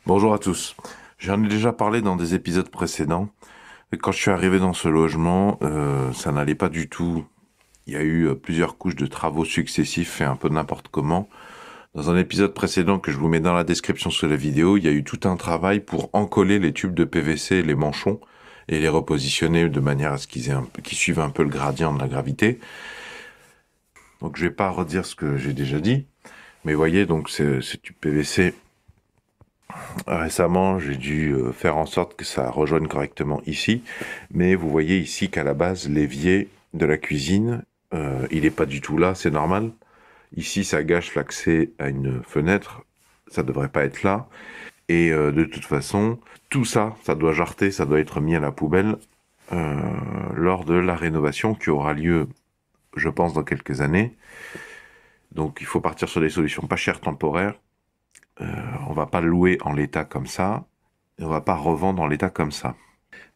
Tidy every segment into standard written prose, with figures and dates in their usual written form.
Bonjour à tous. J'en ai déjà parlé dans des épisodes précédents. Et quand je suis arrivé dans ce logement, ça n'allait pas du tout. Il y a eu plusieurs couches de travaux successifs fait un peu n'importe comment. Dans un épisode précédent que je vous mets dans la description sous la vidéo, il y a eu tout un travail pour encoller les tubes de PVC, les manchons, et les repositionner de manière à ce qu'ils suivent un peu le gradient de la gravité. Donc je vais pas redire ce que j'ai déjà dit, mais voyez donc ces tubes PVC. Récemment, j'ai dû faire en sorte que ça rejoigne correctement ici. Mais vous voyez ici qu'à la base, l'évier de la cuisine, il n'est pas du tout là, c'est normal. Ici, ça gâche l'accès à une fenêtre. Ça devrait pas être là. Et de toute façon, tout ça, ça doit jarter, ça doit être mis à la poubelle lors de la rénovation qui aura lieu, je pense, dans quelques années. Donc, il faut partir sur des solutions pas chères temporaires. On va pas le louer en l'état comme ça. Et on va pas revendre en l'état comme ça.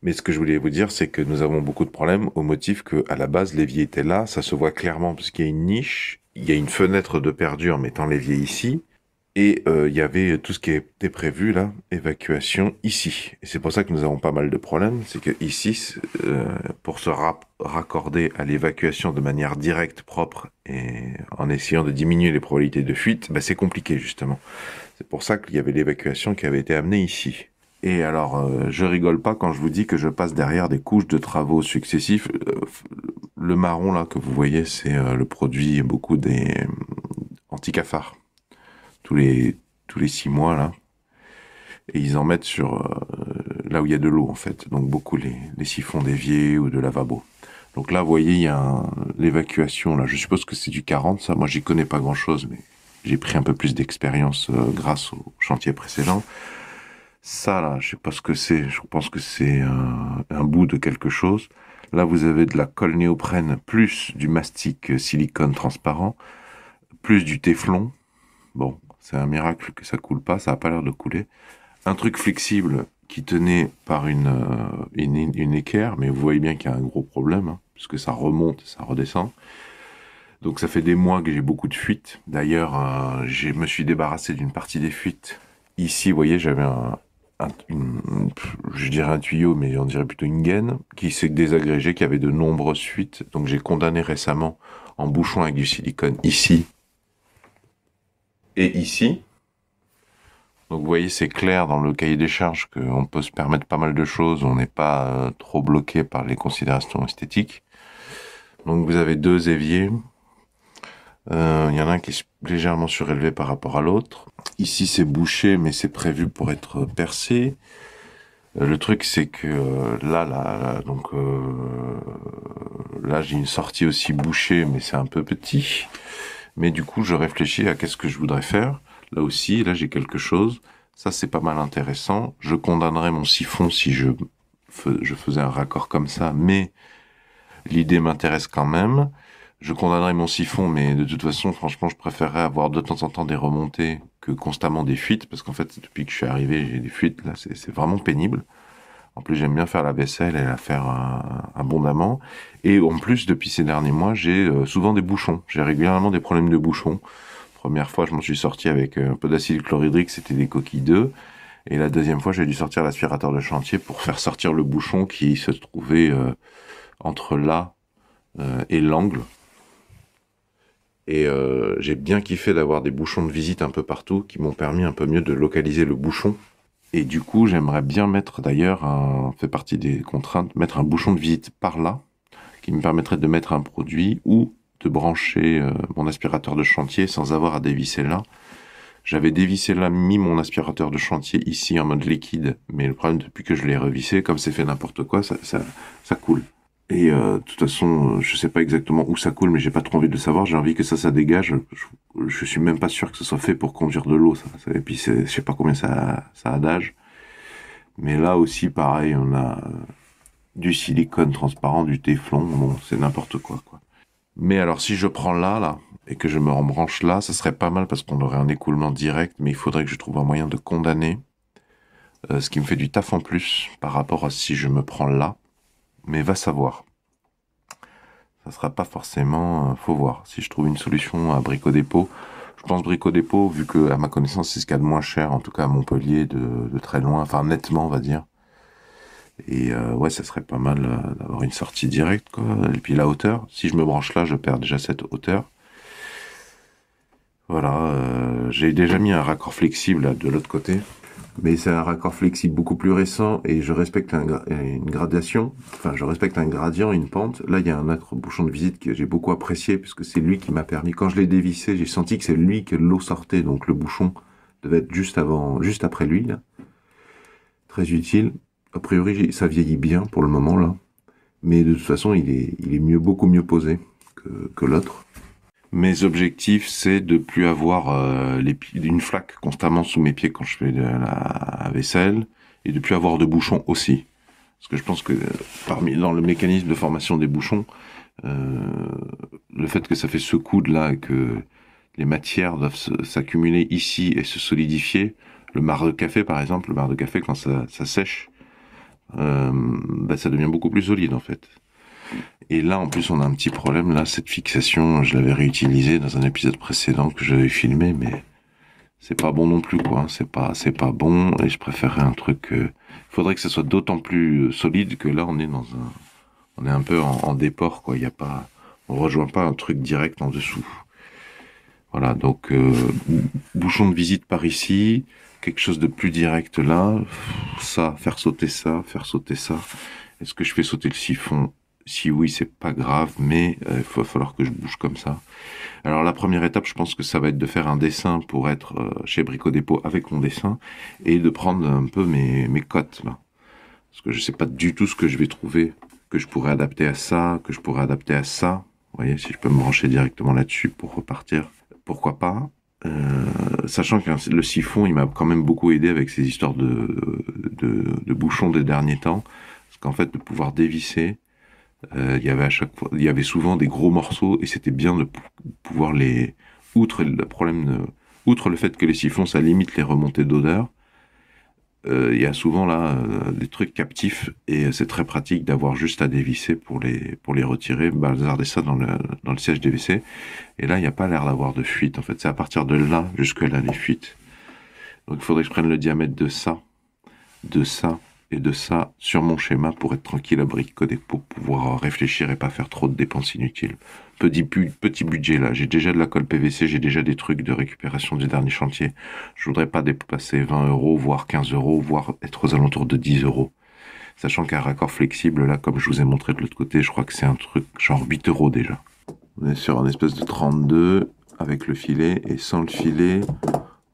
Mais ce que je voulais vous dire, c'est que nous avons beaucoup de problèmes au motif que, à la base, l'évier était là, ça se voit clairement parce qu'il y a une niche, il y a une fenêtre de perdu en mettant l'évier ici, et il y avait tout ce qui était prévu là, évacuation ici. Et c'est pour ça que nous avons pas mal de problèmes, c'est que ici, pour se raccorder à l'évacuation de manière directe, propre, et en essayant de diminuer les probabilités de fuite, bah, c'est compliqué justement. C'est pour ça qu'il y avait l'évacuation qui avait été amenée ici. Et alors, je rigole pas quand je vous dis que je passe derrière des couches de travaux successifs. Le marron là que vous voyez, c'est le produit beaucoup des anti-cafards. Tous les, tous les 6 mois là. Et ils en mettent sur là où il y a de l'eau en fait. Donc beaucoup les siphons d'évier ou de lavabo. Donc là, vous voyez, il y a l'évacuation là. Je suppose que c'est du 40 ça. Moi, j'y connais pas grand chose, mais j'ai pris un peu plus d'expérience grâce au chantier précédent. Ça, là, je sais pas ce que c'est. Je pense que c'est un bout de quelque chose. Là, vous avez de la colle néoprène, plus du mastic silicone transparent, plus du téflon. Bon, c'est un miracle que ça coule pas. Ça a pas l'air de couler. Un truc flexible qui tenait par une équerre, mais vous voyez bien qu'il y a un gros problème, hein, puisque ça remonte, ça redescend. Donc ça fait des mois que j'ai beaucoup de fuites. D'ailleurs, je me suis débarrassé d'une partie des fuites. Ici, vous voyez, j'avais je dirais un tuyau, mais on dirait plutôt une gaine, qui s'est désagrégée, qui avait de nombreuses fuites. Donc j'ai condamné récemment en bouchon avec du silicone ici et ici. Donc vous voyez, c'est clair dans le cahier des charges qu'on peut se permettre pas mal de choses, on n'est pas trop bloqué par les considérations esthétiques. Donc vous avez deux éviers. Il y en a un qui est légèrement surélevé par rapport à l'autre. Ici c'est bouché, mais c'est prévu pour être percé. Le truc c'est que là j'ai une sortie aussi bouchée, mais c'est un peu petit. Mais du coup je réfléchis à qu'est-ce que je voudrais faire. Là aussi, là j'ai quelque chose. Ça c'est pas mal intéressant. Je condamnerais mon siphon si je faisais un raccord comme ça, mais l'idée m'intéresse quand même. Je condamnerais mon siphon, mais de toute façon, franchement, je préférerais avoir de temps en temps des remontées que constamment des fuites, parce qu'en fait, depuis que je suis arrivé, j'ai des fuites, là, c'est vraiment pénible. En plus, j'aime bien faire la vaisselle et la faire abondamment. Et en plus, depuis ces derniers mois, j'ai souvent des bouchons. J'ai régulièrement des problèmes de bouchons. Première fois, je m'en suis sorti avec un peu d'acide chlorhydrique, c'était des coquilles d'œufs. Et la deuxième fois, j'ai dû sortir l'aspirateur de chantier pour faire sortir le bouchon qui se trouvait entre là et l'angle. Et j'ai bien kiffé d'avoir des bouchons de visite un peu partout qui m'ont permis un peu mieux de localiser le bouchon. Et du coup, j'aimerais bien mettre d'ailleurs, fait partie des contraintes, mettre un bouchon de visite par là, qui me permettrait de mettre un produit ou de brancher mon aspirateur de chantier sans avoir à dévisser là. J'avais dévissé là, mis mon aspirateur de chantier ici en mode liquide, mais le problème depuis que je l'ai revissé, comme c'est fait n'importe quoi, ça coule. Et de toute façon, je sais pas exactement où ça coule, mais j'ai pas trop envie de le savoir. J'ai envie que ça dégage. Je suis même pas sûr que ce soit fait pour conduire de l'eau, ça. Et puis je sais pas combien ça a d'âge. Mais là aussi, pareil, on a du silicone transparent, du téflon. Bon, c'est n'importe quoi, quoi. Mais alors, si je prends là, et que je me rembranche là, ça serait pas mal parce qu'on aurait un écoulement direct, mais il faudrait que je trouve un moyen de condamner, ce qui me fait du taf en plus par rapport à si je me prends là. Mais va savoir. Ça sera pas forcément, faut voir. Si je trouve une solution à Brico Dépôt, je pense Brico Dépôt, vu que à ma connaissance c'est ce qu'il y a de moins cher, en tout cas à Montpellier, de très loin, enfin nettement on va dire. Et ouais, ça serait pas mal d'avoir une sortie directe, quoi. Et puis la hauteur, si je me branche là, je perds déjà cette hauteur. Voilà, j'ai déjà mis un raccord flexible là, de l'autre côté. Mais c'est un raccord flexible beaucoup plus récent et je respecte une gradation, enfin je respecte un gradient, une pente. Là, il y a un autre bouchon de visite que j'ai beaucoup apprécié puisque c'est lui qui m'a permis, quand je l'ai dévissé, j'ai senti que c'est lui que l'eau sortait, donc le bouchon devait être juste avant, juste après lui, là. Très utile. A priori, ça vieillit bien pour le moment, là. Mais de toute façon, il est beaucoup mieux posé que l'autre. Mes objectifs, c'est de plus avoir une flaque constamment sous mes pieds quand je fais de la vaisselle et de plus avoir de bouchons aussi. Parce que je pense que dans le mécanisme de formation des bouchons, le fait que ça fait ce coude là et que les matières doivent s'accumuler ici et se solidifier, le marc de café par exemple, le marc de café quand ça sèche, ça devient beaucoup plus solide en fait. Et là, en plus, on a un petit problème. Là, cette fixation, je l'avais réutilisée dans un épisode précédent que j'avais filmé, mais c'est pas bon non plus, quoi. C'est pas bon. Et je préférerais un truc. Il faudrait que ça soit d'autant plus solide que là, on est un peu en déport, quoi. Il y a pas, on rejoint pas un truc direct en dessous. Voilà. Donc, bouchon de visite par ici, quelque chose de plus direct là. Ça, faire sauter ça, faire sauter ça. Est-ce que je fais sauter le siphon? Si oui, c'est pas grave, mais il va falloir que je bouge comme ça. Alors la première étape, je pense que ça va être de faire un dessin pour être chez Brico Dépôt avec mon dessin et de prendre un peu mes cotes là. Parce que je sais pas du tout ce que je vais trouver, que je pourrais adapter à ça, que je pourrais adapter à ça. Vous voyez, si je peux me brancher directement là-dessus pour repartir, pourquoi pas. Sachant que le siphon, il m'a quand même beaucoup aidé avec ces histoires de bouchons des derniers temps. Parce qu'en fait, de pouvoir dévisser, il y avait souvent des gros morceaux et c'était bien de pouvoir outre le fait que les siphons ça limite les remontées d'odeur, il y a souvent là des trucs captifs et c'est très pratique d'avoir juste à dévisser pour les retirer, bazarder ça dans le siège des WC. Et là, il n'y a pas l'air d'avoir de fuite. En fait, c'est à partir de là jusque là les fuites. Donc, il faudrait que je prenne le diamètre de ça et de ça sur mon schéma pour être tranquille à Brico Dépôt, pour pouvoir réfléchir et pas faire trop de dépenses inutiles. Petit budget là, j'ai déjà de la colle PVC, j'ai déjà des trucs de récupération du dernier chantier. Je voudrais pas dépasser 20 €, voire 15 €, voire être aux alentours de 10 €. Sachant qu'un raccord flexible là, comme je vous ai montré de l'autre côté, je crois que c'est un truc genre 8 € déjà. On est sur un espèce de 32 avec le filet et sans le filet,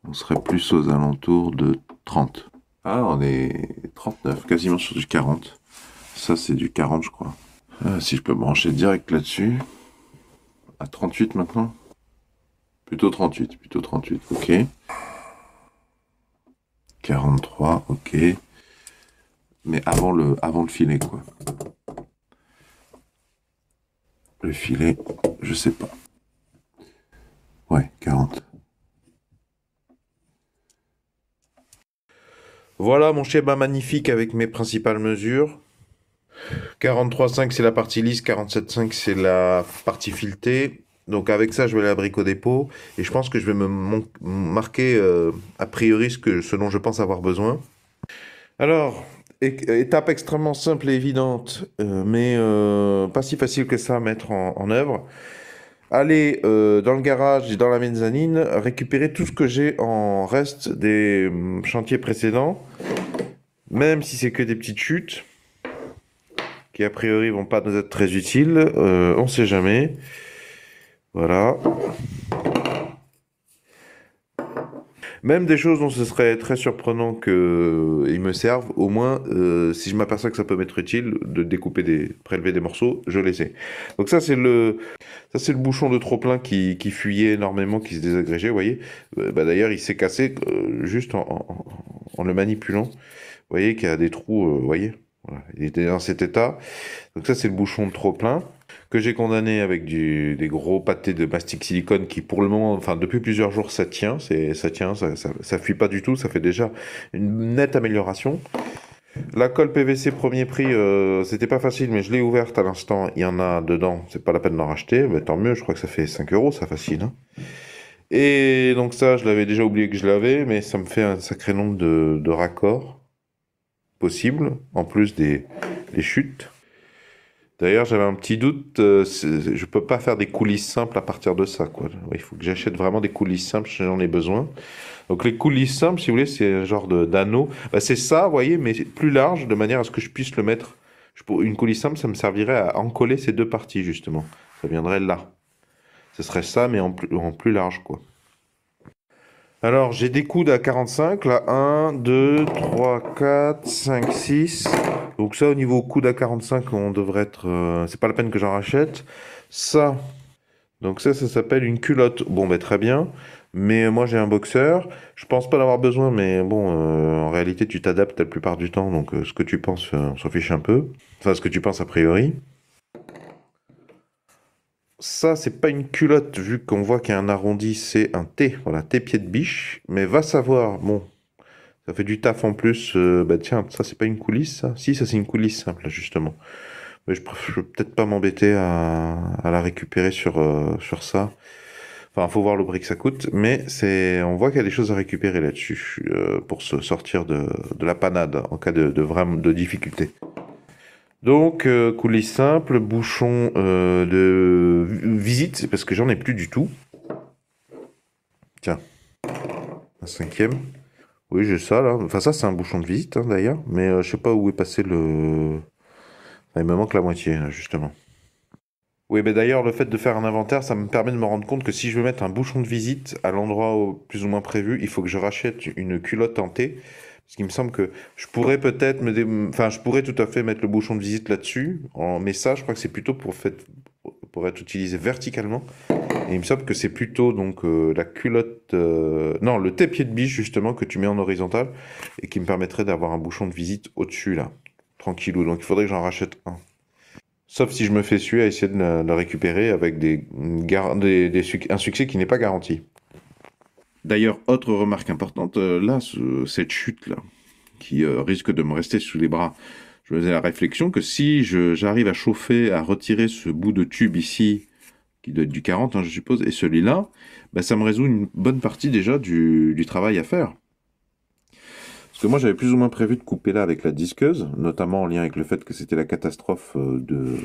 on serait plus aux alentours de 30. Ah, on est 39, quasiment sur du 40. Ça, c'est du 40, je crois. Si je peux me brancher direct là-dessus. À 38 maintenant. Plutôt 38, ok. 43, ok. Mais avant le filet, quoi. Le filet, je sais pas. Ouais, 40. Voilà mon schéma magnifique avec mes principales mesures. 43,5 c'est la partie lisse, 47,5 c'est la partie filetée. Donc avec ça, je vais aller à Brico Dépôt et je pense que je vais me marquer a priori ce dont je pense avoir besoin. Alors, étape extrêmement simple et évidente, mais pas si facile que ça à mettre en œuvre. Aller dans le garage et dans la mezzanine, récupérer tout ce que j'ai en reste des chantiers précédents, même si c'est que des petites chutes, qui a priori vont pas nous être très utiles, on sait jamais. Voilà. Même des choses dont ce serait très surprenant qu'ils me servent, au moins, si je m'aperçois que ça peut m'être utile, de prélever des morceaux, je les sais. Donc ça, c'est le bouchon de trop-plein qui fuyait énormément, qui se désagrégeait, vous voyez. D'ailleurs, il s'est cassé juste en le manipulant. Vous voyez qu'il y a des trous, vous voyez. Voilà, il était dans cet état. Donc ça, c'est le bouchon de trop-plein que j'ai condamné avec des gros pâtés de mastic silicone qui pour le moment, enfin depuis plusieurs jours, ça tient, ça fuit pas du tout, ça fait déjà une nette amélioration. La colle PVC premier prix, c'était pas facile, mais je l'ai ouverte à l'instant, il y en a dedans, c'est pas la peine d'en racheter, mais tant mieux, je crois que ça fait 5 € ça facile. Hein. Et donc ça, je l'avais déjà oublié que je l'avais, mais ça me fait un sacré nombre de raccords possibles, en plus des chutes. D'ailleurs, j'avais un petit doute, je peux pas faire des coulisses simples à partir de ça, quoi. Il faut que j'achète vraiment des coulisses simples si j'en ai besoin. Donc les coulisses simples, si vous voulez, c'est un genre d'anneau. Bah, c'est ça, vous voyez, mais plus large, de manière à ce que je puisse le mettre. Une coulisse simple, ça me servirait à encoller ces deux parties, justement. Ça viendrait là. Ce serait ça, mais en plus large, quoi. Alors, j'ai des coudes à 45, là, 1, 2, 3, 4, 5, 6. Donc ça, au niveau coude à 45, on devrait être... c'est pas la peine que j'en rachète. Ça, donc ça s'appelle une culotte. Bon, ben très bien. Mais moi, j'ai un boxeur. Je pense pas en avoir besoin, mais bon, en réalité, tu t'adaptes la plupart du temps. Donc, ce que tu penses, on s'en fiche un peu. Enfin, ce que tu penses a priori. Ça, c'est pas une culotte, vu qu'on voit qu'il y a un arrondi, c'est un T. Voilà, T pied de biche. Mais va savoir, bon, ça fait du taf en plus. Bah tiens, ça, c'est pas une coulisse, ça? Si, ça, c'est une coulisse simple, justement. Mais je peux peut-être pas m'embêter à la récupérer sur ça. Enfin, faut voir le prix que ça coûte, mais on voit qu'il y a des choses à récupérer là-dessus pour se sortir de la panade en cas vraiment de difficulté. Donc, coulis simple, bouchon de visite, parce que j'en ai plus du tout. Tiens, un cinquième. Oui, j'ai ça là. Enfin, ça, c'est un bouchon de visite d'ailleurs, mais je sais pas où est passé le. Enfin, il me manque la moitié, là, justement. Oui, mais d'ailleurs, le fait de faire un inventaire, ça me permet de me rendre compte que si je veux mettre un bouchon de visite à l'endroit plus ou moins prévu, il faut que je rachète une culotte en T. Parce qu'il me semble que je pourrais peut-être Enfin, je pourrais tout à fait mettre le bouchon de visite là-dessus. Mais ça, je crois que c'est plutôt pour être utilisé verticalement. Et il me semble que c'est plutôt donc la culotte... Non, le T-pied de biche, justement, que tu mets en horizontal. Et qui me permettrait d'avoir un bouchon de visite au-dessus, là. Tranquillou. Donc il faudrait que j'en rachète un. Sauf si je me fais suer à essayer de la récupérer avec un succès qui n'est pas garanti. D'ailleurs, autre remarque importante, là, cette chute-là, qui risque de me rester sous les bras, je me faisais la réflexion que si j'arrive à chauffer, à retirer ce bout de tube ici, qui doit être du 40, je suppose, et celui-là, bah, ça me résout une bonne partie déjà du travail à faire. Parce que moi, j'avais plus ou moins prévu de couper là avec la disqueuse, notamment en lien avec le fait que c'était la catastrophe de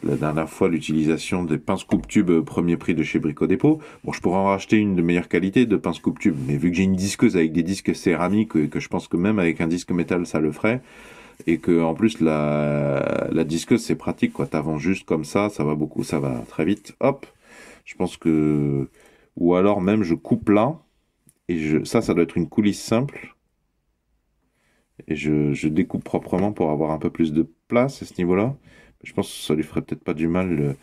la dernière fois l'utilisation des pinces coupe-tube premier prix de chez Brico Dépôt. Bon, je pourrais en racheter une de meilleure qualité de pince coupe-tube, mais vu que j'ai une disqueuse avec des disques céramiques et que je pense que même avec un disque métal ça le ferait, et que en plus la disqueuse c'est pratique quoi, t'avances juste comme ça va beaucoup, ça va très vite, hop. Je pense que ou alors même je coupe là et ça doit être une coulisse simple et je découpe proprement pour avoir un peu plus de place à ce niveau-là. Je pense que ça lui ferait peut-être pas du mal de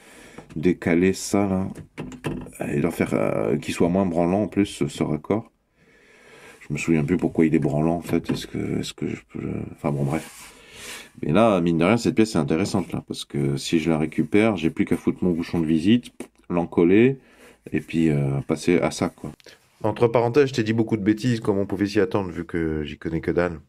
décaler ça là et leur faire qu'il soit moins branlant en plus ce raccord. Je me souviens plus pourquoi il est branlant en fait. Est-ce que je peux enfin bon bref. Mais là mine de rien cette pièce est intéressante là parce que si je la récupère j'ai plus qu'à foutre mon bouchon de visite, l'encoller et puis passer à ça quoi. Entre parenthèses, je t'ai dit beaucoup de bêtises comme on pouvait s'y attendre vu que j'y connais que dalle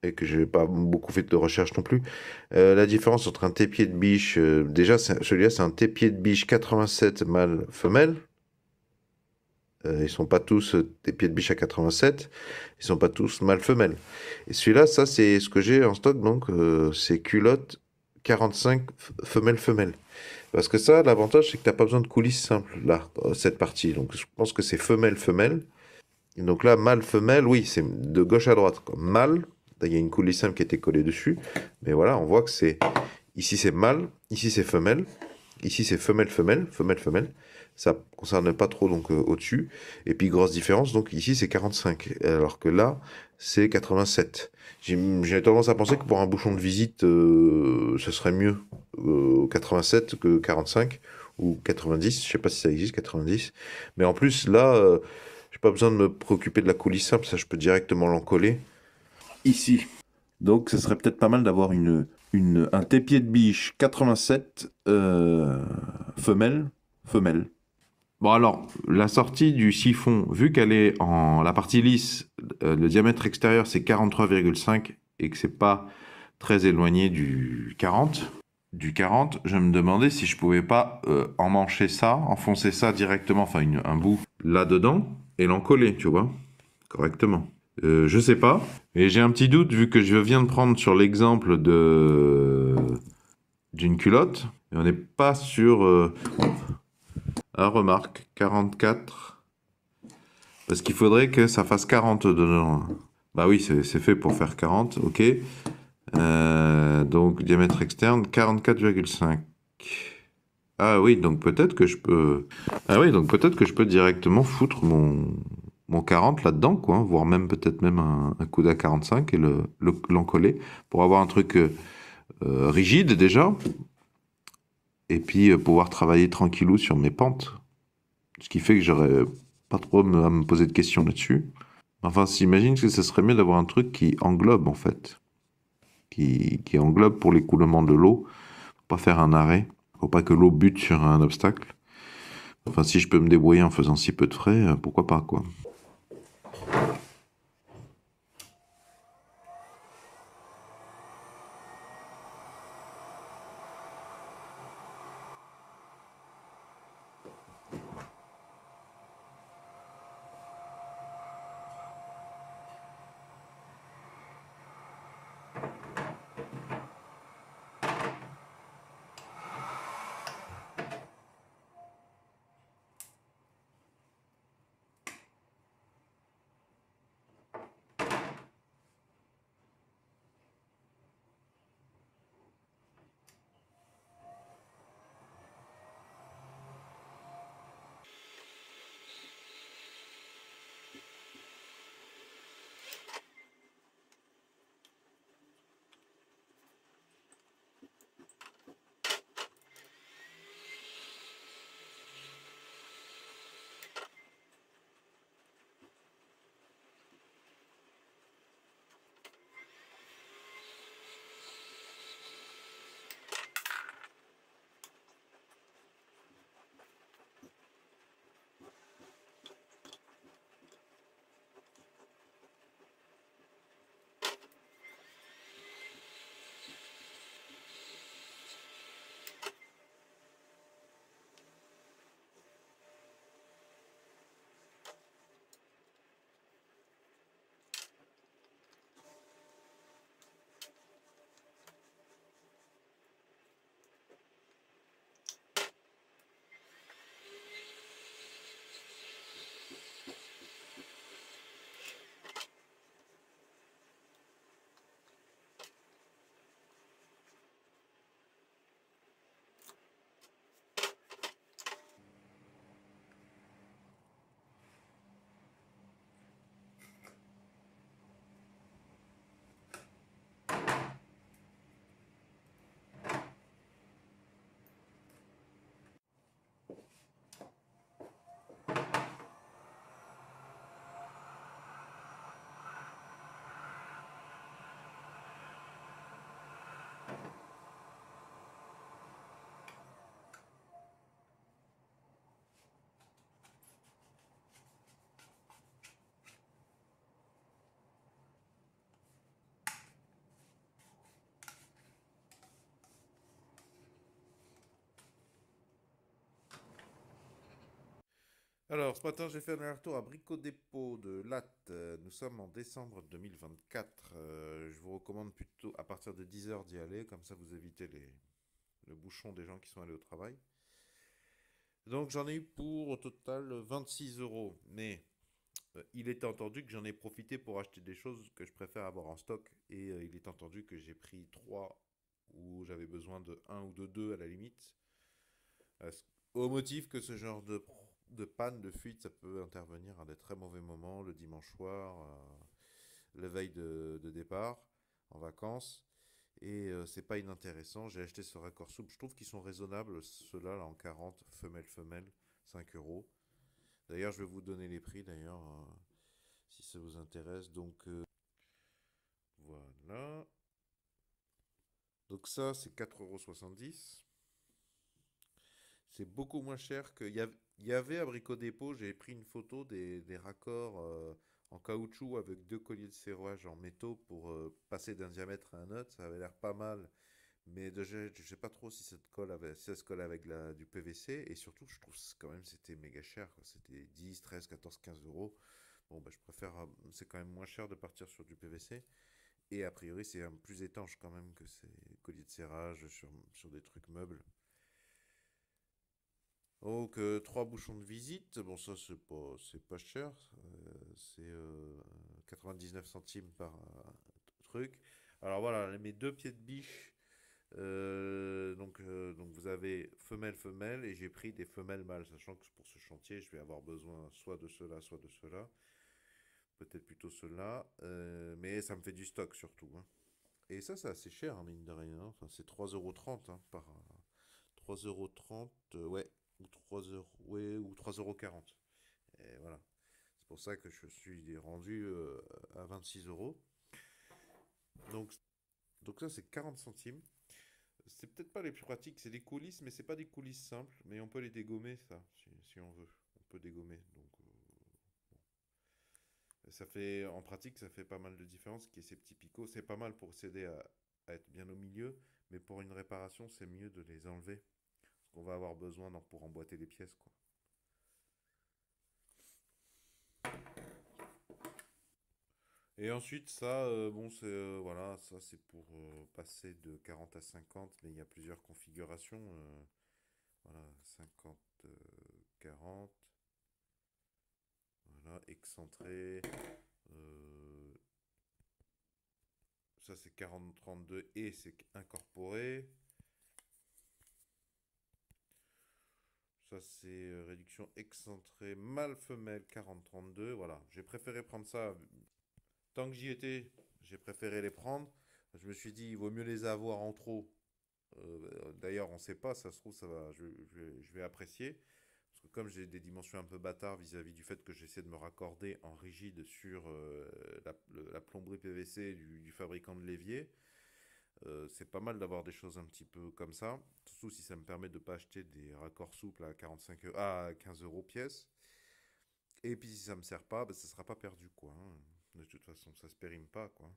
et que j'ai pas beaucoup fait de recherche non plus. La différence entre un tépier de biche, déjà celui-là c'est un tépier de biche 87 mâle femelle. Ils sont pas tous tépiers de biche à 87, ils sont pas tous mâle femelle. Et celui-là, ça c'est ce que j'ai en stock, donc c'est culotte 45 femelle femelle. Parce que ça, l'avantage c'est que t'as pas besoin de coulisses simples là, cette partie. Donc je pense que c'est femelle femelle. Et donc là, mâle femelle, oui, c'est de gauche à droite. Quoi. Mâle, il y a une coulisse simple qui a été collée dessus. Mais voilà, on voit que c'est. Ici c'est mâle, ici c'est femelle. Ici c'est femelle, femelle, femelle, femelle. Ça ne concerne pas trop donc au-dessus. Et puis grosse différence, donc ici c'est 45. Alors que là, c'est 87. J'ai tendance à penser que pour un bouchon de visite, ce serait mieux 87 que 45 ou 90. Je sais pas si ça existe, 90. Mais en plus, là, j'ai pas besoin de me préoccuper de la coulisse simple. Ça, je peux directement l'encoller ici. Donc, ce serait peut-être pas mal d'avoir un tépier de biche 87 femelle. Bon alors, la sortie du siphon, vu qu'elle est en la partie lisse, le diamètre extérieur c'est 43,5 et que c'est pas très éloigné du 40. du 40, je me demandais si je pouvais pas emmancher ça, enfoncer ça directement, enfin un bout là-dedans, et l'encoller, tu vois, correctement. Je sais pas, et j'ai un petit doute vu que je viens de prendre sur l'exemple de d'une culotte, et on n'est pas sur... Ah, remarque, 44, parce qu'il faudrait que ça fasse 40 dedans. Bah oui, c'est fait pour faire 40, ok. Donc diamètre externe 44,5. Ah oui, donc peut-être que je peux. Ah oui, donc peut-être que je peux directement foutre mon 40 là-dedans, quoi, voire même peut-être même un coude à 45 et l'encoller pour avoir un truc rigide déjà, et puis pouvoir travailler tranquillou sur mes pentes. Ce qui fait que j'aurais pas trop à me poser de questions là-dessus. Enfin, s'imagine que ce serait mieux d'avoir un truc qui englobe en fait, qui englobe pour l'écoulement de l'eau, pour pas faire un arrêt, pour pas que l'eau bute sur un obstacle. Enfin, si je peux me débrouiller en faisant si peu de frais, pourquoi pas, quoi. Alors, ce matin, j'ai fait un aller-retour à Brico Dépôt de Latte. Nous sommes en décembre 2024. Je vous recommande plutôt à partir de 10 heures d'y aller, comme ça vous évitez le bouchon des gens qui sont allés au travail. Donc, j'en ai eu pour au total 26 euros. Mais il est entendu que j'en ai profité pour acheter des choses que je préfère avoir en stock. Et il est entendu que j'ai pris 3 où j'avais besoin de un ou de 2 à la limite. Euh, Au motif que ce genre de panne, de fuite, ça peut intervenir à des très mauvais moments, le dimanche soir, la veille de départ, en vacances. Et c'est pas inintéressant. J'ai acheté ce raccord souple. Je trouve qu'ils sont raisonnables, ceux-là, là, en 40, femelle, 5 euros. D'ailleurs, je vais vous donner les prix, d'ailleurs, si ça vous intéresse. Donc, voilà. Donc ça, c'est 4,70 €. C'est beaucoup moins cher que. Il y avait à Brico Dépôt, j'ai pris une photo des raccords en caoutchouc avec deux colliers de serrage en métaux pour passer d'un diamètre à un autre. Ça avait l'air pas mal, Mais je sais pas trop si ça te colle avec, si ça se colle avec du PVC. Et surtout, je trouve que quand même c'était méga cher, quoi. C'était 10, 13, 14, 15 euros. Bon, bah, je préfère. C'est quand même moins cher de partir sur du PVC. Et a priori, c'est plus étanche quand même que ces colliers de serrage sur des trucs meubles. Donc, trois bouchons de visite. Bon, ça, c'est pas cher. C'est 99 centimes par truc. Alors voilà, mes deux pieds de biche. Donc vous avez femelle-femelle et j'ai pris des femelles mâles, sachant que pour ce chantier, je vais avoir besoin soit de cela, soit de cela. Peut-être plutôt cela. Mais ça me fait du stock surtout, hein. Et ça, c'est assez cher, hein, mine de rien, hein. Enfin, c'est 3,30 € hein, par. 3,30 €, ouais. Ou 3 €, ouais, ou 3,40 €. Et voilà. C'est pour ça que je suis rendu à 26 euros. Donc, donc ça, c'est 40 centimes. C'est peut-être pas les plus pratiques, c'est des coulisses, mais c'est pas des coulisses simples. Mais on peut les dégommer, ça, si on veut. On peut dégommer. Donc, ça fait, en pratique, ça fait pas mal de différence qu'il y ait ces petits picots. C'est pas mal pour s'aider à être bien au milieu, mais pour une réparation, c'est mieux de les enlever. Parce qu'on va avoir besoin pour emboîter les pièces, quoi. Et ensuite, ça, bon, c'est voilà, ça c'est pour passer de 40 à 50, mais il y a plusieurs configurations. Voilà, 50, 40, voilà, excentré. euh, Ça c'est 40, 32 et c'est incorporé. Ça c'est réduction excentrée mâle femelle 40, 32. Voilà, j'ai préféré prendre ça. Tant que j'y étais, j'ai préféré les prendre. Je me suis dit, il vaut mieux les avoir en trop. D'ailleurs, on ne sait pas, ça se trouve, ça va, je vais apprécier. Parce que comme j'ai des dimensions un peu bâtards vis-à-vis du fait que j'essaie de me raccorder en rigide sur la plomberie PVC du fabricant de l'évier, c'est pas mal d'avoir des choses un petit peu comme ça. Surtout si ça me permet de ne pas acheter des raccords souples à 45 à 15 euros pièce. Et puis si ça me sert pas, bah, ça sera pas perdu quoi, hein. De toute façon, ça se périme pas quoi.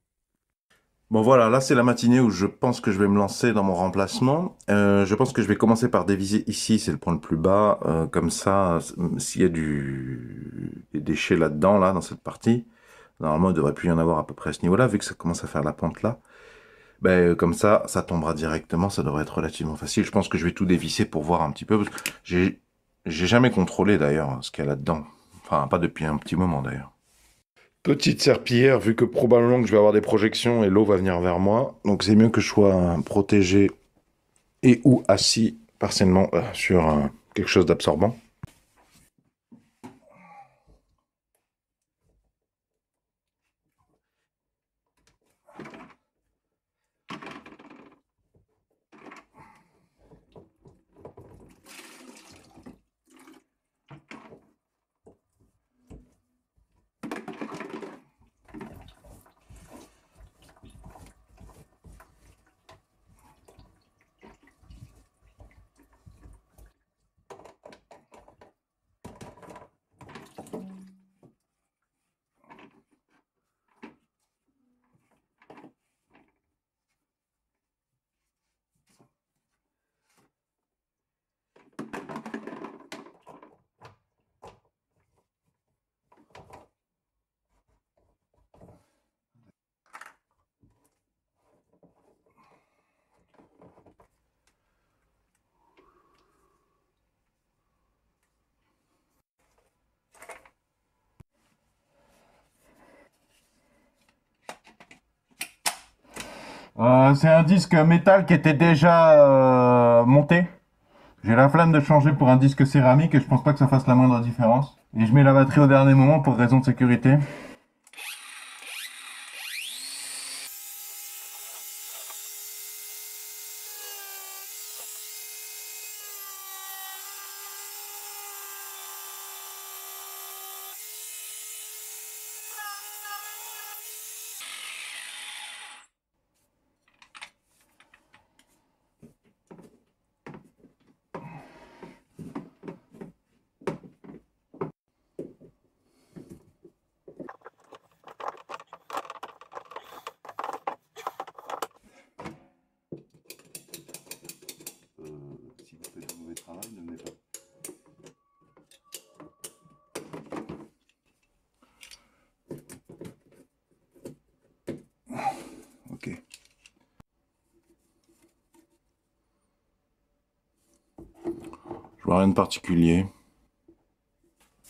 Bon voilà, là c'est la matinée où je pense que je vais me lancer dans mon remplacement. Je pense que je vais commencer par déviser ici, c'est le point le plus bas. Comme ça, s'il y a des déchets là-dedans, là, dans cette partie, normalement il devrait plus y en avoir à peu près à ce niveau-là, vu que ça commence à faire la pente là. Ben, comme ça tombera directement, ça devrait être relativement facile. Je pense que je vais tout dévisser pour voir un petit peu, parce que j'ai jamais contrôlé d'ailleurs ce qu'il y a là-dedans. Enfin, pas depuis un petit moment d'ailleurs. Petite serpillière, vu que probablement que je vais avoir des projections et l'eau va venir vers moi. Donc c'est mieux que je sois protégé et ou assis partiellement sur quelque chose d'absorbant. C'est un disque métal qui était déjà monté. J'ai la flemme de changer pour un disque céramique et je pense pas que ça fasse la moindre différence. Et je mets la batterie au dernier moment pour raison de sécurité. vois rien de particulier.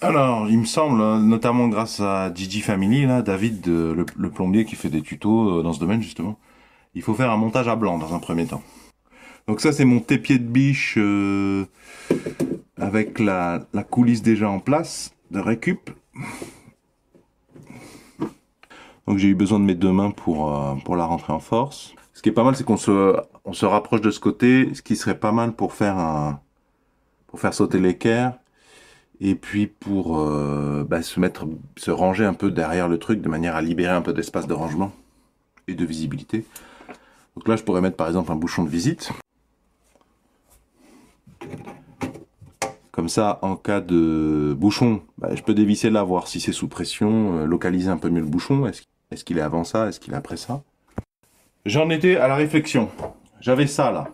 Alors, il me semble, notamment grâce à Gigi Family, là, David, le plombier qui fait des tutos dans ce domaine justement, il faut faire un montage à blanc dans un premier temps. Donc ça, c'est mon tépier de biche avec la coulisse déjà en place de récup. Donc j'ai eu besoin de mes deux mains pour la rentrer en force. Ce qui est pas mal, c'est qu'on se rapproche de ce côté, ce qui serait pas mal pour faire sauter l'équerre. Et puis pour se ranger un peu derrière le truc de manière à libérer un peu d'espace de rangement et de visibilité. Donc là, je pourrais mettre par exemple un bouchon de visite. Comme ça, en cas de bouchon, je peux dévisser là, voir si c'est sous pression, localiser un peu mieux le bouchon. Est-ce qu'il est avant ça? Est-ce qu'il est après ça? J'en étais à la réflexion. J'avais ça là.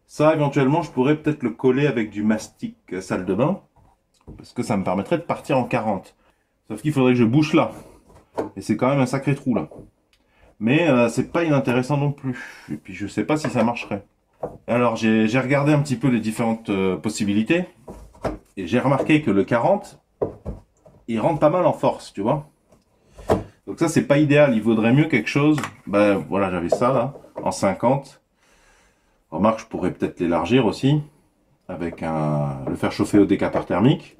Ça, éventuellement, je pourrais peut-être le coller avec du mastic salle de bain. Parce que ça me permettrait de partir en 40. Sauf qu'il faudrait que je bouche là. Et c'est quand même un sacré trou là. Mais c'est pas inintéressant non plus. Et puis je sais pas si ça marcherait. Alors j'ai regardé un petit peu les différentes possibilités. Et j'ai remarqué que le 40, il rentre pas mal en force, tu vois. Donc ça c'est pas idéal. Il vaudrait mieux quelque chose. Voilà, j'avais ça là, en 50. Remarque, je pourrais peut-être l'élargir aussi. Avec le faire chauffer au décapeur thermique.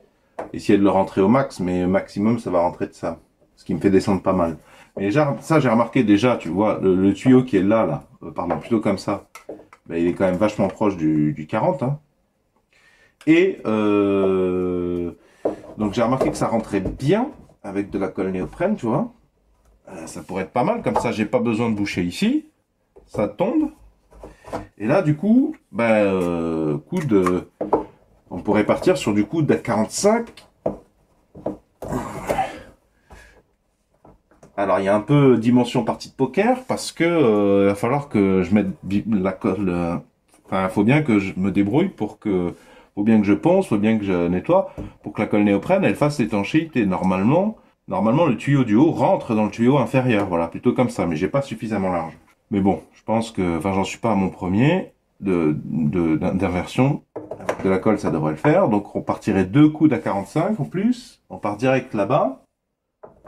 Essayer de le rentrer au max, mais maximum ça va rentrer de ça. Ce qui me fait descendre pas mal. Mais ça j'ai remarqué déjà, tu vois, le tuyau qui est là, pardon, plutôt comme ça, il est quand même vachement proche du 40. Hein. Et donc j'ai remarqué que ça rentrait bien avec de la colle néoprène, tu vois. Ça pourrait être pas mal, comme ça j'ai pas besoin de boucher ici. Ça tombe. Et là du coup, on pourrait partir sur du coude à 45. Alors il y a un peu dimension partie de poker parce que il va falloir que je mette la colle. Enfin, il faut bien que je me débrouille faut bien que je ponce, faut bien que je nettoie pour que la colle néoprène elle fasse l'étanchéité. Normalement le tuyau du haut rentre dans le tuyau inférieur. Voilà, plutôt comme ça, mais j'ai pas suffisamment large. Mais bon, je pense que, j'en suis pas à mon premier d'inversion. Avec de la colle, ça devrait le faire. Donc on partirait 2 coudes à 45 en plus. On part direct là-bas.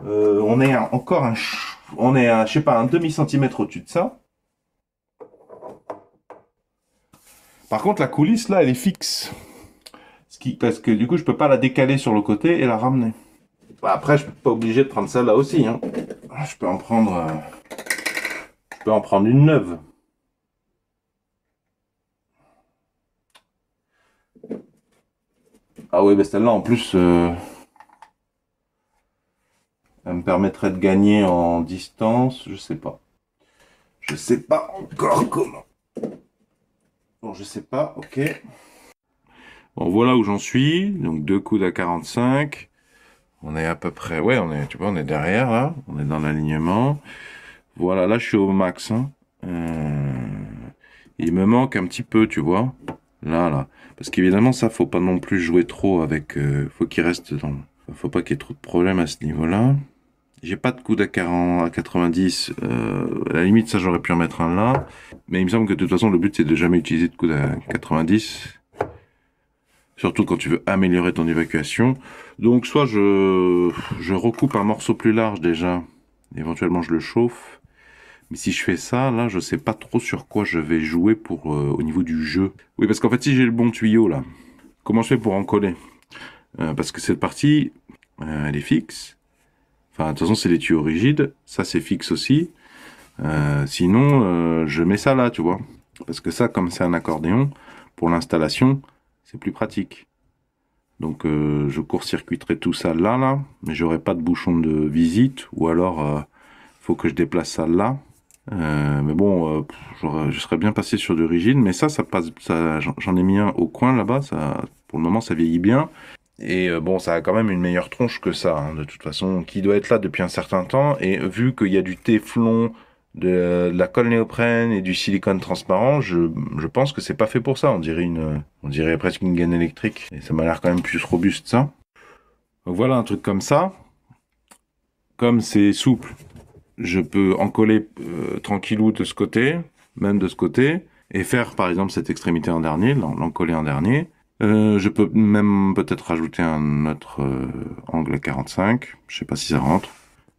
On est je sais pas, un demi-centimètre au-dessus de ça. Par contre, la coulisse là, elle est fixe. Parce que du coup, je peux pas la décaler sur le côté et la ramener. Après, je suis pas obligé de prendre celle-là aussi. Hein. Je peux en prendre une neuve. Ah oui, celle-là en plus, elle me permettrait de gagner en distance. Je sais pas. Je sais pas encore comment. Bon, je sais pas, ok. Bon, voilà où j'en suis. Donc 2 coudes à 45. On est à peu près, ouais, tu vois, on est derrière là. On est dans l'alignement. Voilà, là je suis au max. Hein. Il me manque un petit peu, tu vois. Là. Parce qu'évidemment, ça, faut pas non plus jouer trop avec. Faut qu'il reste dans. Faut pas qu'il y ait trop de problèmes à ce niveau-là. J'ai pas de coude à 40, à 90. À la limite, ça, j'aurais pu en mettre un là. Mais il me semble que de toute façon, le but, c'est de jamais utiliser de coude à 90. Surtout quand tu veux améliorer ton évacuation. Donc, soit je recoupe un morceau plus large déjà. Éventuellement, je le chauffe. Mais si je fais ça, là, je sais pas trop sur quoi je vais jouer au niveau du jeu. Oui, parce qu'en fait, si j'ai le bon tuyau, là, comment je fais pour en coller? Parce que cette partie, elle est fixe. Enfin, de toute façon, c'est les tuyaux rigides. Ça, c'est fixe aussi. Sinon, je mets ça là, tu vois. Parce que ça, comme c'est un accordéon, pour l'installation, c'est plus pratique. Donc, je court-circuiterai tout ça là. Mais j'aurai pas de bouchon de visite. Ou alors, faut que je déplace ça là. Mais bon, je serais bien passé sur du rigide. Mais ça passe. J'en ai mis un au coin là-bas. Pour le moment, ça vieillit bien. Et bon, ça a quand même une meilleure tronche que ça, hein, de toute façon, qui doit être là depuis un certain temps. Et vu qu'il y a du téflon, de la colle néoprène et du silicone transparent, je pense que c'est pas fait pour ça. On dirait presque une gaine électrique. Et ça m'a l'air quand même plus robuste, ça. Donc voilà, un truc comme ça. Comme c'est souple, je peux en coller tranquillou de ce côté, même de ce côté, et faire par exemple cette extrémité en dernier, l'en coller en dernier. Je peux même peut-être rajouter un autre angle à 45. Je sais pas si ça rentre.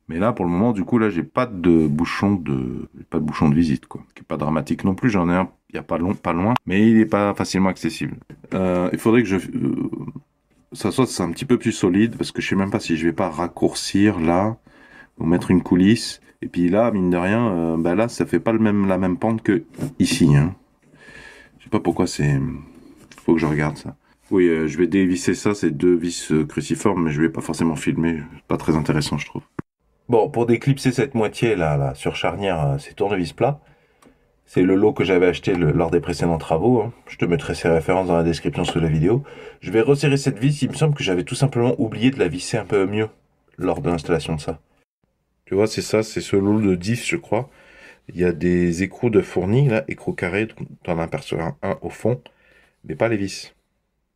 Mais là, pour le moment, du coup, là, j'ai pas de bouchon de visite, quoi. Qui est pas dramatique non plus. J'en ai un, il y a pas loin, mais il est pas facilement accessible. Il faudrait que ça soit un petit peu plus solide, parce que je sais même pas si je vais pas raccourcir là, ou mettre une coulisse. Et puis là, mine de rien, bah là, ça fait pas la même pente que ici, hein. Je sais pas pourquoi c'est. Faut que je regarde ça. Oui, je vais dévisser ça, c'est deux vis cruciformes, mais je vais pas forcément filmer. Pas très intéressant, je trouve. Bon, pour déclipser cette moitié là, sur charnière, c'est tournevis plat. C'est le lot que j'avais acheté lors des précédents travaux, hein. Je te mettrai ces références dans la description sous la vidéo. Je vais resserrer cette vis. Il me semble que j'avais tout simplement oublié de la visser un peu mieux lors de l'installation de ça. Tu vois, c'est ça, c'est ce lot de 10, je crois. Il y a des écrous de fournis, là, écrous carrés, t'en aperçois un au fond, mais pas les vis.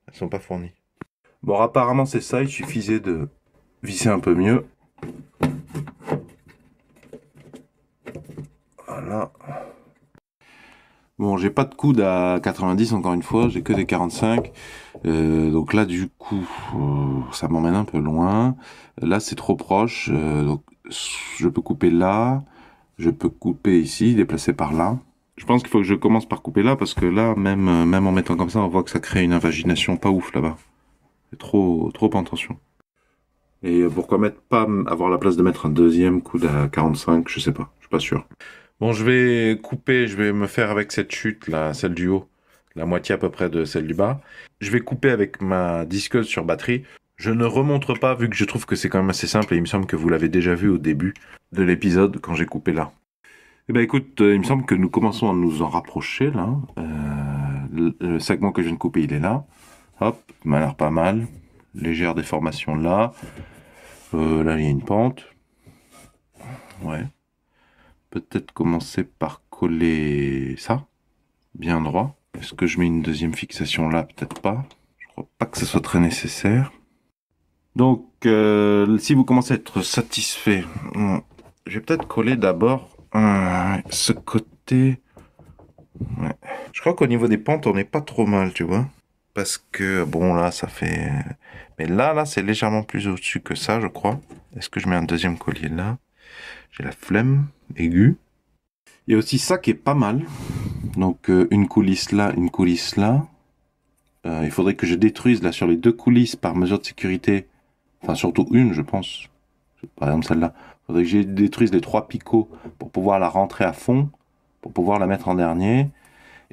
Elles sont pas fournies. Bon, apparemment, c'est ça, il suffisait de visser un peu mieux. Voilà. Bon, j'ai pas de coude à 90, encore une fois, j'ai que des 45. Donc là, du coup, ça m'emmène un peu loin. Là, c'est trop proche. Donc, je peux couper là. Je peux couper ici, déplacer par là. Je pense qu'il faut que je commence par couper là, parce que là, même en mettant comme ça, on voit que ça crée une invagination pas ouf là-bas. C'est trop en tension. Et pourquoi pas avoir la place de mettre un deuxième coude à 45, je sais pas, je suis pas sûr. Bon, je vais couper, je vais me faire avec cette chute là, celle du haut, la moitié à peu près de celle du bas. Je vais couper avec ma disqueuse sur batterie. Je ne remontre pas vu que je trouve que c'est quand même assez simple et il me semble que vous l'avez déjà vu au début de l'épisode quand j'ai coupé là. Eh ben écoute, il me semble que nous commençons à nous en rapprocher là. Le segment que je viens de couper, il est là. Hop, il m'a l'air pas mal. Légère déformation là. Là, il y a une pente. Ouais. Peut-être commencer par coller ça, bien droit. Est-ce que je mets une deuxième fixation là? Peut-être pas. Je crois pas que ce soit très nécessaire. Donc, si vous commencez à être satisfait, je vais peut-être coller d'abord ce côté. Ouais. Je crois qu'au niveau des pentes, on n'est pas trop mal, tu vois. Parce que, bon, là, ça fait... Mais là, c'est légèrement plus au-dessus que ça, je crois. Est-ce que je mets un deuxième collier là? J'ai la flemme aiguë. Il y a aussi ça qui est pas mal. Donc, une coulisse là, une coulisse là. Il faudrait que je détruise là sur les deux coulisses par mesure de sécurité. Enfin, surtout une, je pense. Par exemple, celle-là. Il faudrait que je détruise les 3 picots pour pouvoir la rentrer à fond, pour pouvoir la mettre en dernier.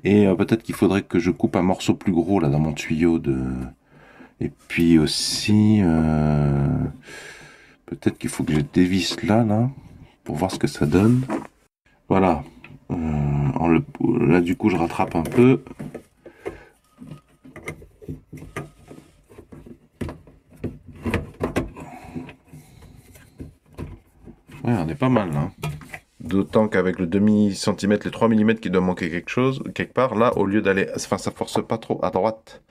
Et peut-être qu'il faudrait que je coupe un morceau plus gros là dans mon tuyau de... Et puis aussi... peut-être qu'il faut que je dévisse là, pour voir ce que ça donne. Voilà. Là, du coup, je rattrape un peu. Ouais, on est pas mal là. D'autant qu'avec le demi-centimètre, les 3 mm qui doit manquer quelque part, là, au lieu d'aller... Enfin, ça force pas trop à droite.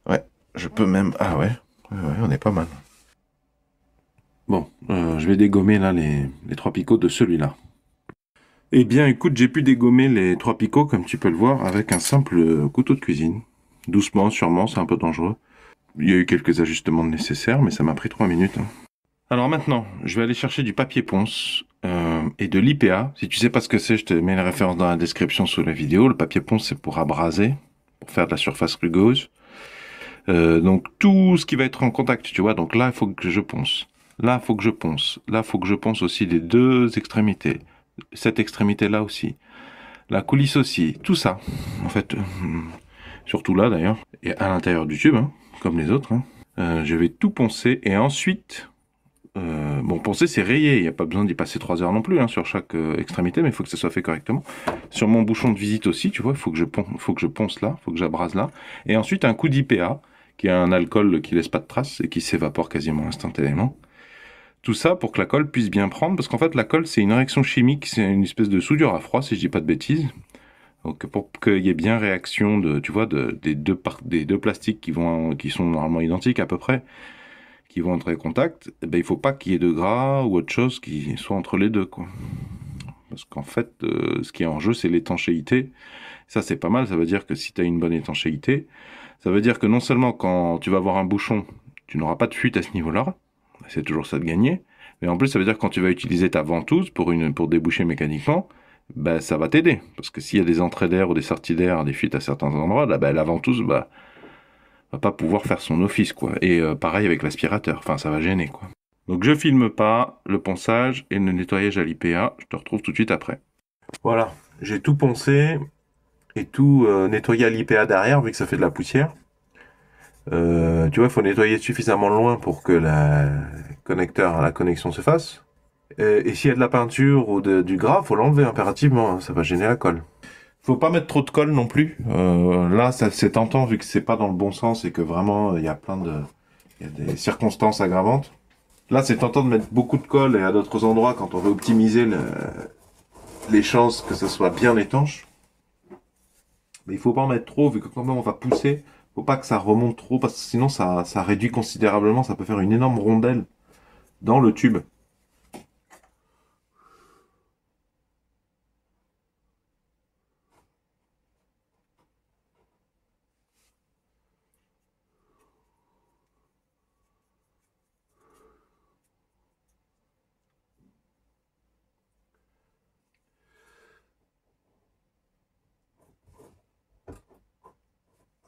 Ouais, je peux même... Ah ouais, on est pas mal. Bon, je vais dégommer là les 3 picots de celui-là. Eh bien, écoute, j'ai pu dégommer les 3 picots, comme tu peux le voir, avec un simple couteau de cuisine. Doucement, sûrement, c'est un peu dangereux. Il y a eu quelques ajustements nécessaires, mais ça m'a pris 3 minutes. Hein. Alors maintenant, je vais aller chercher du papier ponce et de l'IPA. Si tu sais pas ce que c'est, je te mets les références dans la description sous la vidéo. Le papier ponce, c'est pour abraser, pour faire de la surface rugueuse. Donc tout ce qui va être en contact, tu vois. Donc là, il faut que je ponce. Là, il faut que je ponce. Là, il faut que je ponce aussi les deux extrémités. Cette extrémité-là aussi. La coulisse aussi. Tout ça, en fait. Surtout là, d'ailleurs. Et à l'intérieur du tube, hein, comme les autres. Hein. Je vais tout poncer et ensuite... bon, poncer, c'est rayé. Il n'y a pas besoin d'y passer 3 heures non plus hein, sur chaque extrémité, mais il faut que ça soit fait correctement. Sur mon bouchon de visite aussi, tu vois, il faut que je ponce là, il faut que j'abrase là. Et ensuite, un coup d'IPA, qui est un alcool qui laisse pas de traces et qui s'évapore quasiment instantanément. Tout ça pour que la colle puisse bien prendre, parce qu'en fait, la colle, c'est une réaction chimique, c'est une espèce de soudure à froid, si je dis pas de bêtises. Donc, pour qu'il y ait bien réaction tu vois, des deux plastiques qui sont normalement identiques à peu près, qui vont entrer en contact, eh ben, il faut pas qu'il y ait de gras ou autre chose qui soit entre les deux, quoi. Parce qu'en fait, ce qui est en jeu, c'est l'étanchéité. Ça, c'est pas mal. Ça veut dire que si tu as une bonne étanchéité, Ça veut dire que non seulement quand tu vas avoir un bouchon, tu n'auras pas de fuite à ce niveau-là, c'est toujours ça de gagner, mais en plus ça veut dire que quand tu vas utiliser ta ventouse pour déboucher mécaniquement, bah, ça va t'aider. Parce que s'il y a des entrées d'air ou des sorties d'air, des fuites à certains endroits, là, bah, la ventouse va pas pouvoir faire son office, quoi. Et pareil avec l'aspirateur, enfin ça va gêner, quoi. Donc je filme pas le ponçage et le nettoyage à l'IPA, je te retrouve tout de suite après. Voilà, j'ai tout poncé et tout nettoyé à l'IPA derrière, vu que ça fait de la poussière. Tu vois, il faut nettoyer suffisamment loin pour que la connexion se fasse. Et s'il y a de la peinture ou du gras, faut l'enlever impérativement, hein, ça va gêner la colle. Faut pas mettre trop de colle non plus. Là, c'est tentant vu que c'est pas dans le bon sens et que vraiment il y a il y a des circonstances aggravantes. Là, c'est tentant de mettre beaucoup de colle et à d'autres endroits quand on veut optimiser les chances que ce soit bien étanche. Mais il faut pas en mettre trop vu que quand même on va pousser, faut pas que ça remonte trop parce que sinon ça réduit considérablement, ça peut faire une énorme rondelle dans le tube.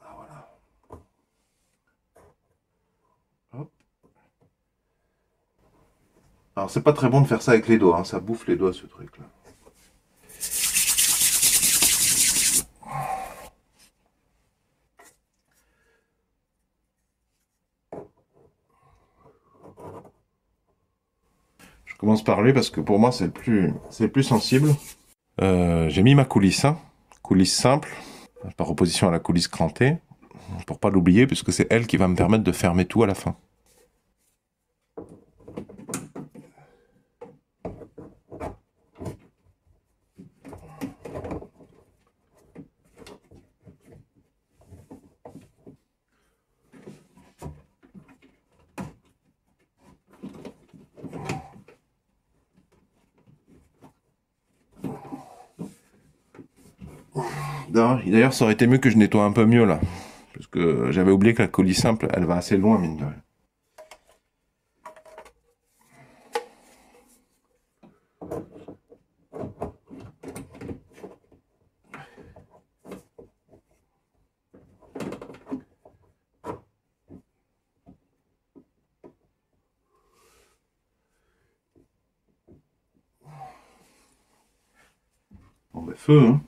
Ah, voilà. Hop. Alors c'est pas très bon de faire ça avec les doigts, hein, ça bouffe les doigts ce truc là. Je commence par lui parce que pour moi c'est le plus sensible. J'ai mis ma coulisse, hein. Coulisse simple, par opposition à la coulisse crantée, pour pas l'oublier puisque c'est elle qui va me permettre de fermer tout à la fin. D'ailleurs, ça aurait été mieux que je nettoie un peu mieux là. Parce que j'avais oublié que la coulisse simple, elle va assez loin, mine de rien. Bon, ben, feu, hein.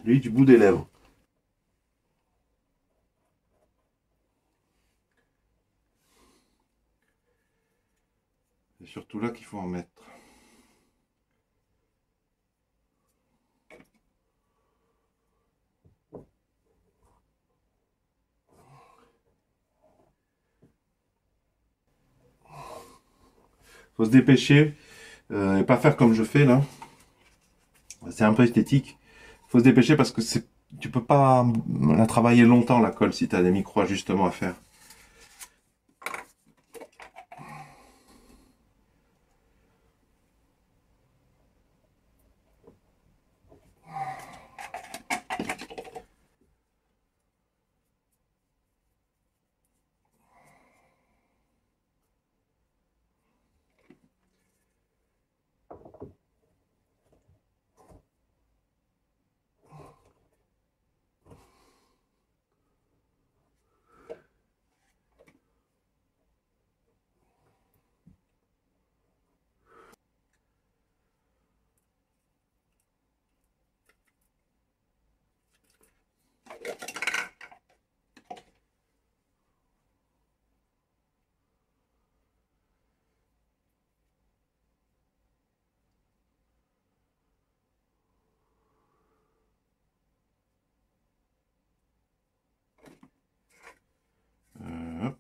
Lui, du bout des lèvres. C'est surtout là qu'il faut en mettre. Faut se dépêcher et pas faire comme je fais là. C'est un peu esthétique. Faut se dépêcher parce que tu peux pas la travailler longtemps la colle si tu as des micro-ajustements à faire. Hop.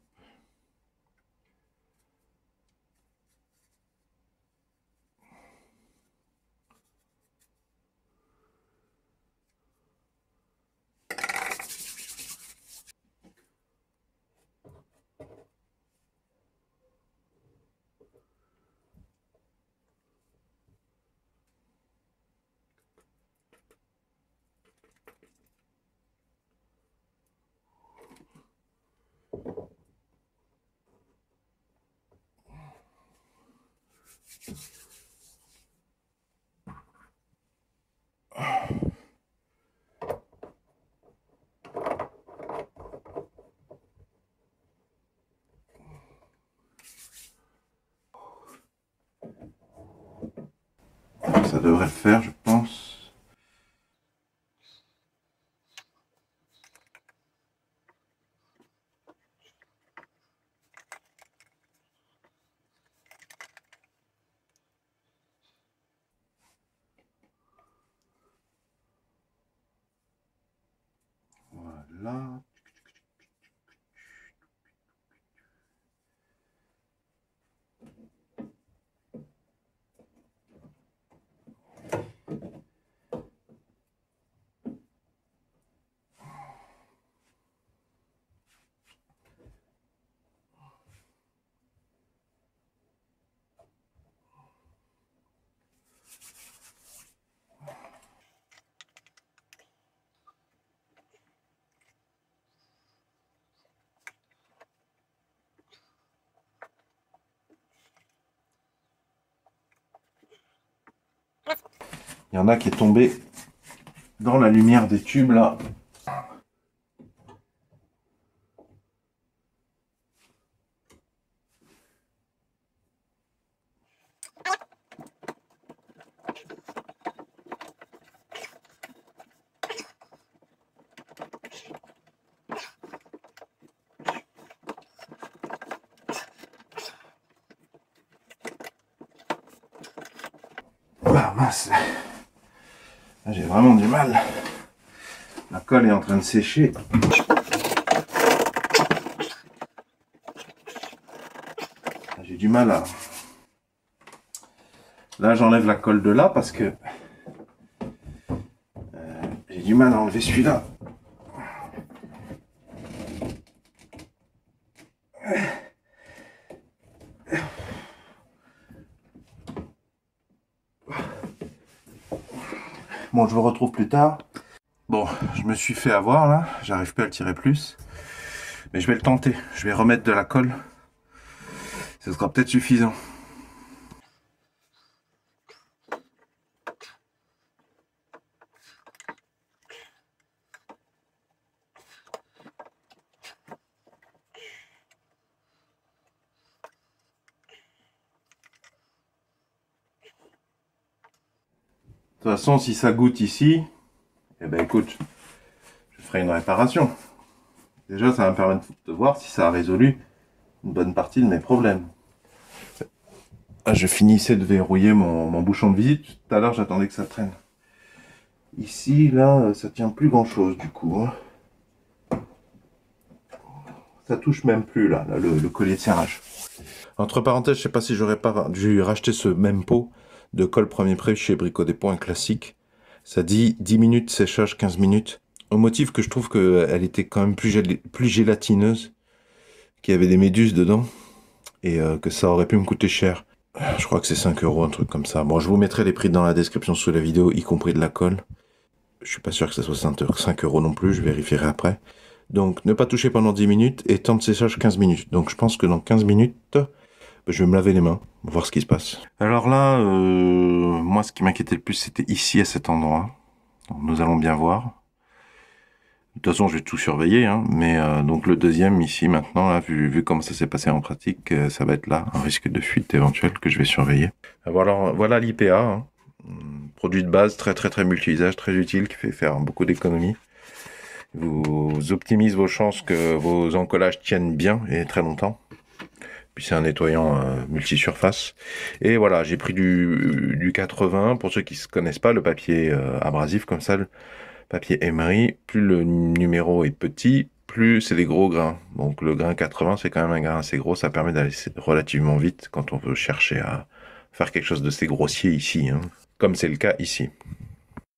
ça devrait le faire, je pense. Voilà. Il y en a qui est tombé dans la lumière des tubes là. Ah mince, j'ai vraiment du mal. La colle est en train de sécher. J'ai du mal à... Là j'enlève la colle de là parce que j'ai du mal à enlever celui-là. Bon, je vous retrouve plus tard. Bon, je me suis fait avoir là, j'arrive pas à le tirer plus. Mais je vais le tenter, je vais remettre de la colle. Ce sera peut-être suffisant. De toute façon, si ça goûte ici, eh ben écoute, je ferai une réparation. Déjà, ça va me permettre de voir si ça a résolu une bonne partie de mes problèmes. Ah, je finissais de verrouiller mon bouchon de visite. Tout à l'heure, j'attendais que ça traîne. Ici, là, ça tient plus grand-chose du coup. Hein. Ça touche même plus là, le collier de serrage. Entre parenthèses, je sais pas si j'aurais pas dû racheter ce même pot de colle premier prêt chez Brico Dépôt classique. Ça dit 10 minutes séchage, 15 minutes. Au motif que je trouve qu'elle était quand même plus gélatineuse, qu'il y avait des méduses dedans, et que ça aurait pu me coûter cher. Je crois que c'est 5 €, un truc comme ça. Bon, je vous mettrai les prix dans la description sous la vidéo, y compris de la colle. Je suis pas sûr que ça soit 5 € non plus, je vérifierai après. Donc, ne pas toucher pendant 10 minutes, et temps de séchage 15 minutes. Donc, je pense que dans 15 minutes... je vais me laver les mains, voir ce qui se passe. Alors là, moi, ce qui m'inquiétait le plus, c'était ici, à cet endroit. Donc, nous allons bien voir. De toute façon, je vais tout surveiller, hein, mais donc le deuxième, ici, maintenant, là, vu comment ça s'est passé en pratique, ça va être là, un risque de fuite éventuel que je vais surveiller. Voilà l'IPA, hein. Produit de base très multi-usage, très utile, qui fait faire beaucoup d'économies. Vous optimise vos chances que vos encollages tiennent bien et très longtemps. Puis c'est un nettoyant multi-surface. Et voilà, j'ai pris du 80. Pour ceux qui ne connaissent pas, le papier abrasif comme ça, le papier emery, plus le numéro est petit, plus c'est des gros grains. Donc le grain 80, c'est quand même un grain assez gros. Ça permet d'aller relativement vite quand on veut chercher à faire quelque chose de assez grossier ici, hein, comme c'est le cas ici.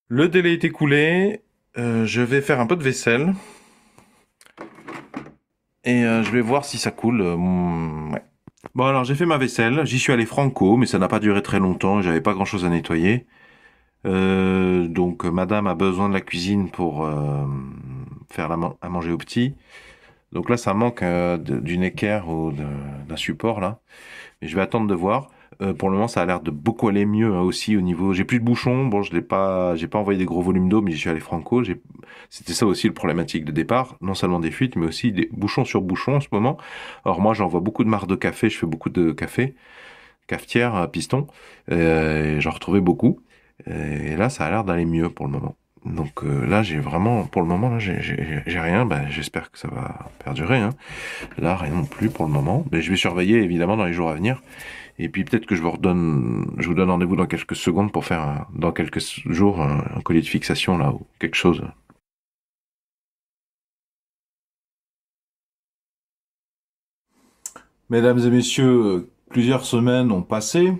Le délai est écoulé. Je vais faire un peu de vaisselle. Et je vais voir si ça coule. Ouais. Bon, alors j'ai fait ma vaisselle, j'y suis allé franco, mais ça n'a pas duré très longtemps, j'avais pas grand chose à nettoyer. Donc madame a besoin de la cuisine pour faire à manger aux petits. Donc là ça manque d'une équerre ou d'un support là. Mais je vais attendre de voir. Pour le moment ça a l'air de beaucoup aller mieux hein, aussi au niveau... J'ai plus de bouchons, bon j'ai pas envoyé des gros volumes d'eau mais j'y suis allé franco. C'était ça aussi le problématique de départ, non seulement des fuites mais aussi des bouchons sur bouchons en ce moment. Alors moi j'envoie beaucoup de marques de café, je fais beaucoup de café, cafetière à piston, j'en retrouvais beaucoup. Et là, ça a l'air d'aller mieux pour le moment. Donc là, j'ai vraiment, pour le moment, là, j'ai rien. Ben, j'espère que ça va perdurer, hein. Là, rien non plus pour le moment. Mais je vais surveiller évidemment dans les jours à venir. Et puis peut-être que je vous donne rendez-vous dans quelques secondes pour faire dans quelques jours un collier de fixation là ou quelque chose. Mesdames et messieurs, plusieurs semaines ont passé.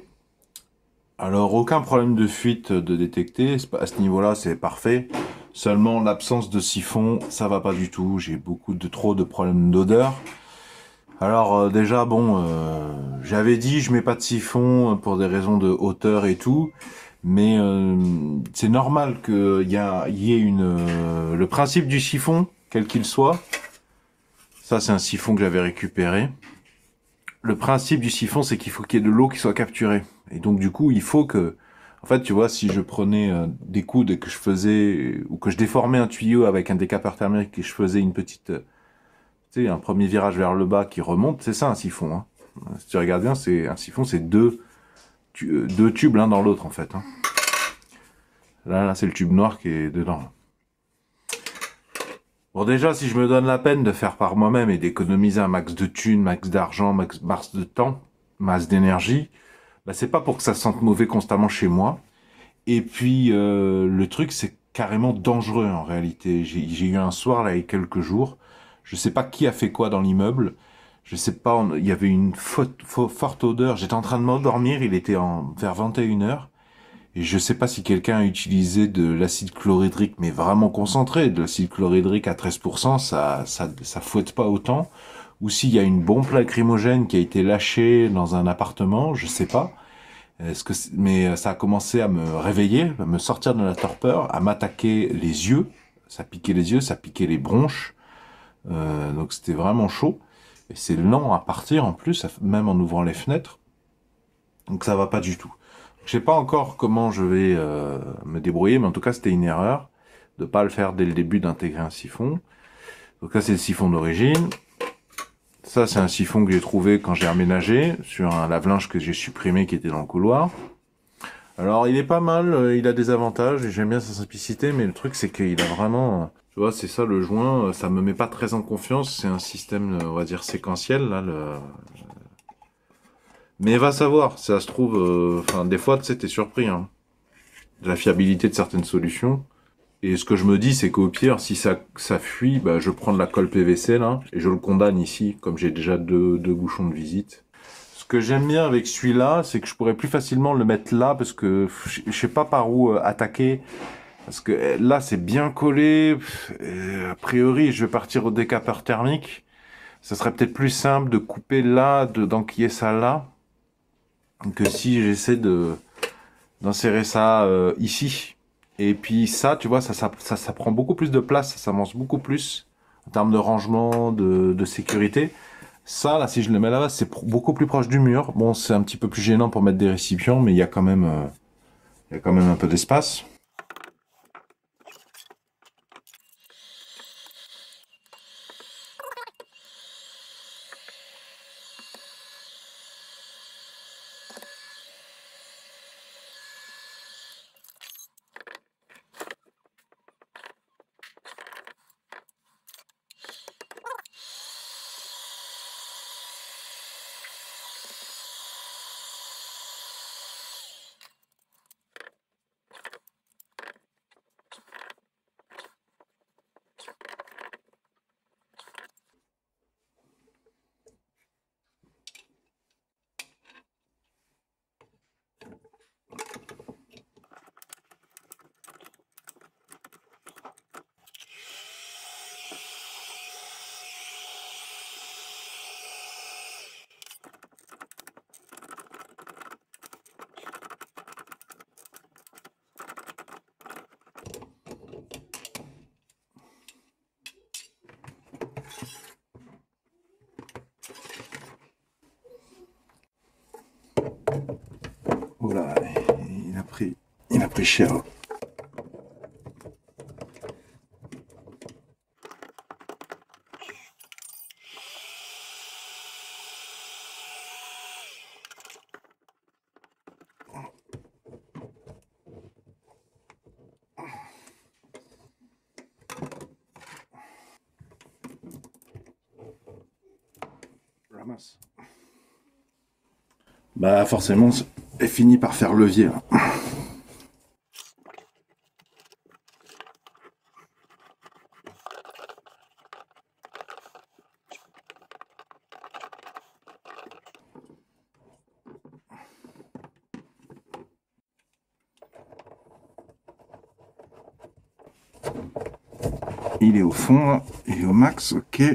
Alors aucun problème de fuite de détecter. À ce niveau-là, c'est parfait. Seulement l'absence de siphon, ça va pas du tout. J'ai trop de problèmes d'odeur. Alors déjà bon, j'avais dit je mets pas de siphon pour des raisons de hauteur et tout, mais c'est normal il y ait le principe du siphon, quel qu'il soit. Ça c'est un siphon que j'avais récupéré. Le principe du siphon c'est qu'il faut qu'il y ait de l'eau qui soit capturée. Et donc du coup il faut que, en fait tu vois, si je prenais des coudes et que je faisais, ou que je déformais un tuyau avec un décapeur thermique et je faisais une petite, tu sais, un premier virage vers le bas qui remonte, c'est ça un siphon, hein. Si tu regardes bien, c'est un siphon, c'est deux tubes l'un dans l'autre en fait, hein. Là, c'est le tube noir qui est dedans. Bon, déjà, si je me donne la peine de faire par moi-même et d'économiser un max de thunes, max d'argent, max de temps, masse d'énergie, bah, c'est pas pour que ça sente mauvais constamment chez moi. Et puis, le truc, c'est carrément dangereux en réalité. J'ai eu un soir, là, il y a quelques jours, je sais pas qui a fait quoi dans l'immeuble. Je sais pas, il y avait une forte odeur. J'étais en train de m'endormir, il était vers 21h. Et je sais pas si quelqu'un a utilisé de l'acide chlorhydrique, mais vraiment concentré. De l'acide chlorhydrique à 13%, ça fouette pas autant. Ou s'il y a une bombe lacrymogène qui a été lâchée dans un appartement, je sais pas. Mais ça a commencé à me réveiller, à me sortir de la torpeur, à m'attaquer les yeux. Ça piquait les yeux, ça piquait les bronches. Donc c'était vraiment chaud. Et c'est lent à partir en plus, même en ouvrant les fenêtres. Donc ça va pas du tout. Je sais pas encore comment je vais me débrouiller, mais en tout cas c'était une erreur de pas le faire dès le début d'intégrer un siphon. Donc là c'est le siphon d'origine. Ça c'est un siphon que j'ai trouvé quand j'ai aménagé sur un lave-linge que j'ai supprimé qui était dans le couloir. Alors il est pas mal, il a des avantages et j'aime bien sa simplicité, mais le truc c'est qu'il a vraiment, tu vois, c'est ça le joint, ça me met pas très en confiance. C'est un système, on va dire séquentiel là. Mais va savoir, ça se trouve, enfin des fois tu sais t'es surpris, hein, de la fiabilité de certaines solutions. Et ce que je me dis, c'est qu'au pire, si ça fuit, bah, je prends de la colle PVC là et je le condamne ici, comme j'ai déjà deux bouchons de visite. Ce que j'aime bien avec celui-là, c'est que je pourrais plus facilement le mettre là parce que je sais pas par où attaquer. Parce que là, c'est bien collé. A priori, je vais partir au décapeur thermique. Ça serait peut-être plus simple de couper là, d'enquiller ça là, que si j'essaie d'insérer ça ici. Et puis ça, tu vois, ça prend beaucoup plus de place, ça s'avance beaucoup plus en termes de rangement, de sécurité. Ça, là, si je le mets là-bas, c'est beaucoup plus proche du mur. Bon, c'est un petit peu plus gênant pour mettre des récipients, mais il y a quand même un peu d'espace. Oula, il a pris cher. ramasse. Bah forcément, elle finit par faire levier là. Il est au fond, là. Il est au max, ok. Là,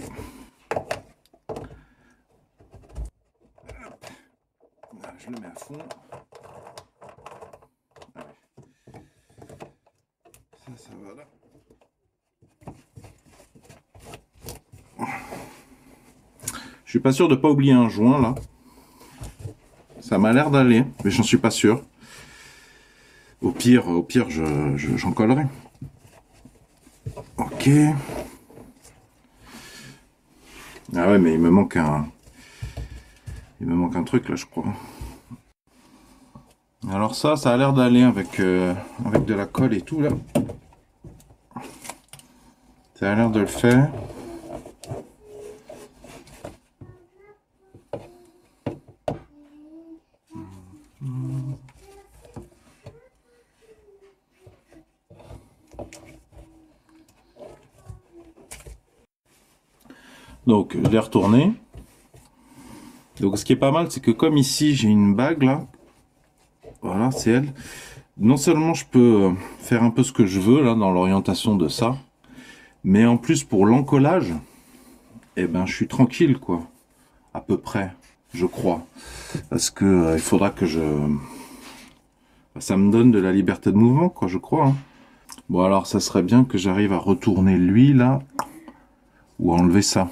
je le mets à fond. Allez. Ça va là. Je suis pas sûr de pas oublier un joint là. Ça m'a l'air d'aller, mais j'en suis pas sûr. Au pire, j'en collerai. Ok. Ah ouais, mais il me manque un truc là, je crois. Alors ça a l'air d'aller avec de la colle et tout là. Ça a l'air de le faire. Donc je l'ai retourné. Donc ce qui est pas mal, c'est que comme ici j'ai une bague là, voilà, c'est elle. Non seulement je peux faire un peu ce que je veux là dans l'orientation de ça, mais en plus pour l'encollage, eh ben je suis tranquille quoi, à peu près, je crois, parce que il faudra que ça me donne de la liberté de mouvement quoi, je crois. Hein. Bon alors ça serait bien que j'arrive à retourner lui là, ou à enlever ça.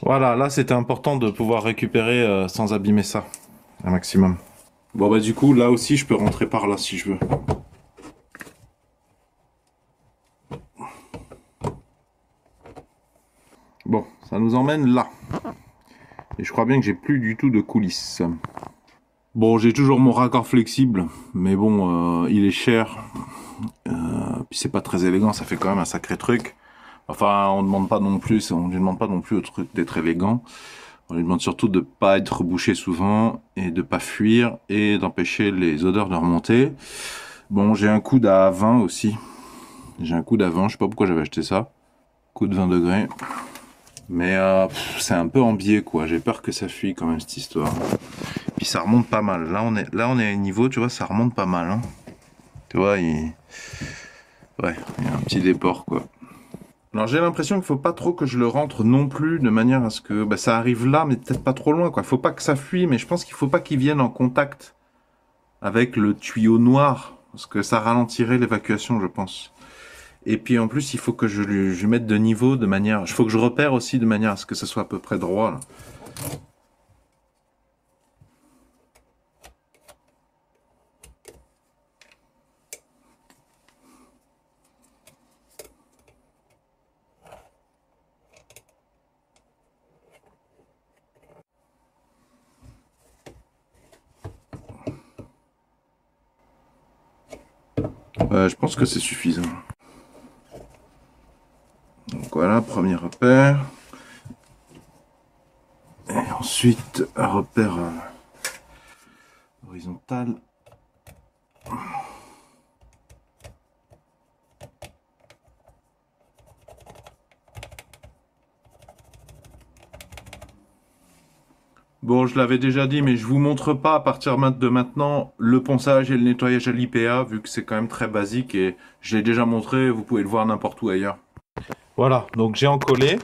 Voilà, là c'était important de pouvoir récupérer sans abîmer ça, un maximum. Bon bah du coup là aussi je peux rentrer par là si je veux. Bon, ça nous emmène là. Et je crois bien que j'ai plus du tout de coulisses. Bon, j'ai toujours mon raccord flexible, mais bon, il est cher. Puis c'est pas très élégant, ça fait quand même un sacré truc. Enfin, on demande pas non plus, on lui demande pas non plus au truc d'être élégant. On lui demande surtout de pas être bouché souvent et de pas fuir et d'empêcher les odeurs de remonter. Bon, j'ai un coude à 20 aussi. J'ai un coude à 20, je sais pas pourquoi j'avais acheté ça. Coude 20 degrés. Mais c'est un peu en biais quoi, j'ai peur que ça fuit quand même cette histoire. Puis ça remonte pas mal. Là on est à un niveau, tu vois, ça remonte pas mal. Hein. Tu vois, ouais, il y a un petit déport quoi. Alors j'ai l'impression qu'il faut pas trop que je le rentre non plus de manière à ce que ça arrive là, mais peut-être pas trop loin quoi. Faut pas que ça fuit, mais je pense qu'il faut pas qu'il vienne en contact avec le tuyau noir, parce que ça ralentirait l'évacuation, je pense. Et puis en plus, il faut que je lui mette de niveau de manière... Il faut que je repère aussi de manière à ce que ça soit à peu près droit. Là. Je pense que c'est suffisant. Donc voilà, premier repère. Et ensuite, un repère horizontal. Bon, je l'avais déjà dit, mais je vous montre pas à partir de maintenant le ponçage et le nettoyage à l'IPA, vu que c'est quand même très basique et je l'ai déjà montré, vous pouvez le voir n'importe où ailleurs. Voilà, donc j'ai encollé.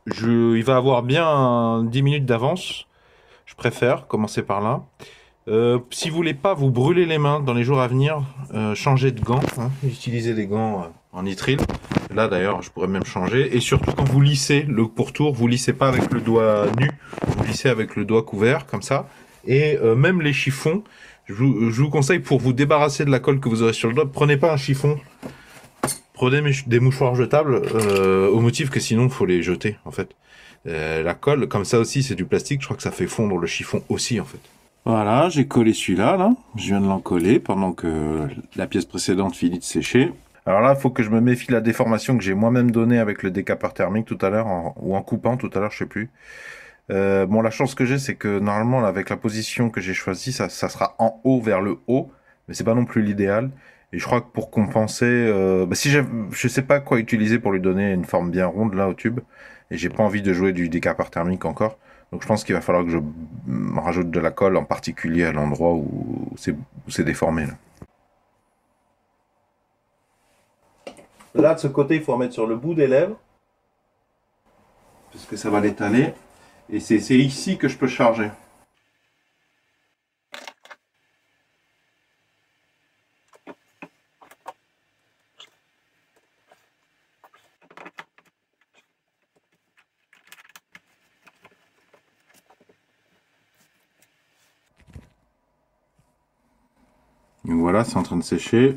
Il va avoir bien 10 minutes d'avance. Je préfère commencer par là. Si vous voulez pas vous brûler les mains dans les jours à venir, changez de gants. Hein. Utilisez des gants en nitrile. Là d'ailleurs, je pourrais même changer. Et surtout quand vous lissez le pourtour, vous lissez pas avec le doigt nu, vous lissez avec le doigt couvert comme ça. Et même les chiffons, je vous conseille pour vous débarrasser de la colle que vous aurez sur le doigt, prenez pas un chiffon. Prenez des mouchoirs jetables au motif que sinon il faut les jeter en fait. La colle, comme ça aussi, c'est du plastique. Je crois que ça fait fondre le chiffon aussi en fait. Voilà, j'ai collé celui-là, là. Je viens de l'encoller pendant que la pièce précédente finit de sécher. Alors là, il faut que je me méfie de la déformation que j'ai moi-même donnée avec le décapeur thermique tout à l'heure, ou en coupant tout à l'heure, je sais plus. Bon, la chance que j'ai, c'est que normalement, là, avec la position que j'ai choisie, ça sera en haut vers le haut, mais c'est pas non plus l'idéal. Et je crois que pour compenser, si je sais pas quoi utiliser pour lui donner une forme bien ronde là au tube, et j'ai pas envie de jouer du décapeur thermique encore. Donc je pense qu'il va falloir que je rajoute de la colle, en particulier à l'endroit où c'est déformé. Là, de ce côté, il faut en mettre sur le bout des lèvres, parce que ça va l'étaler. Et c'est ici que je peux charger. Donc voilà, c'est en train de sécher.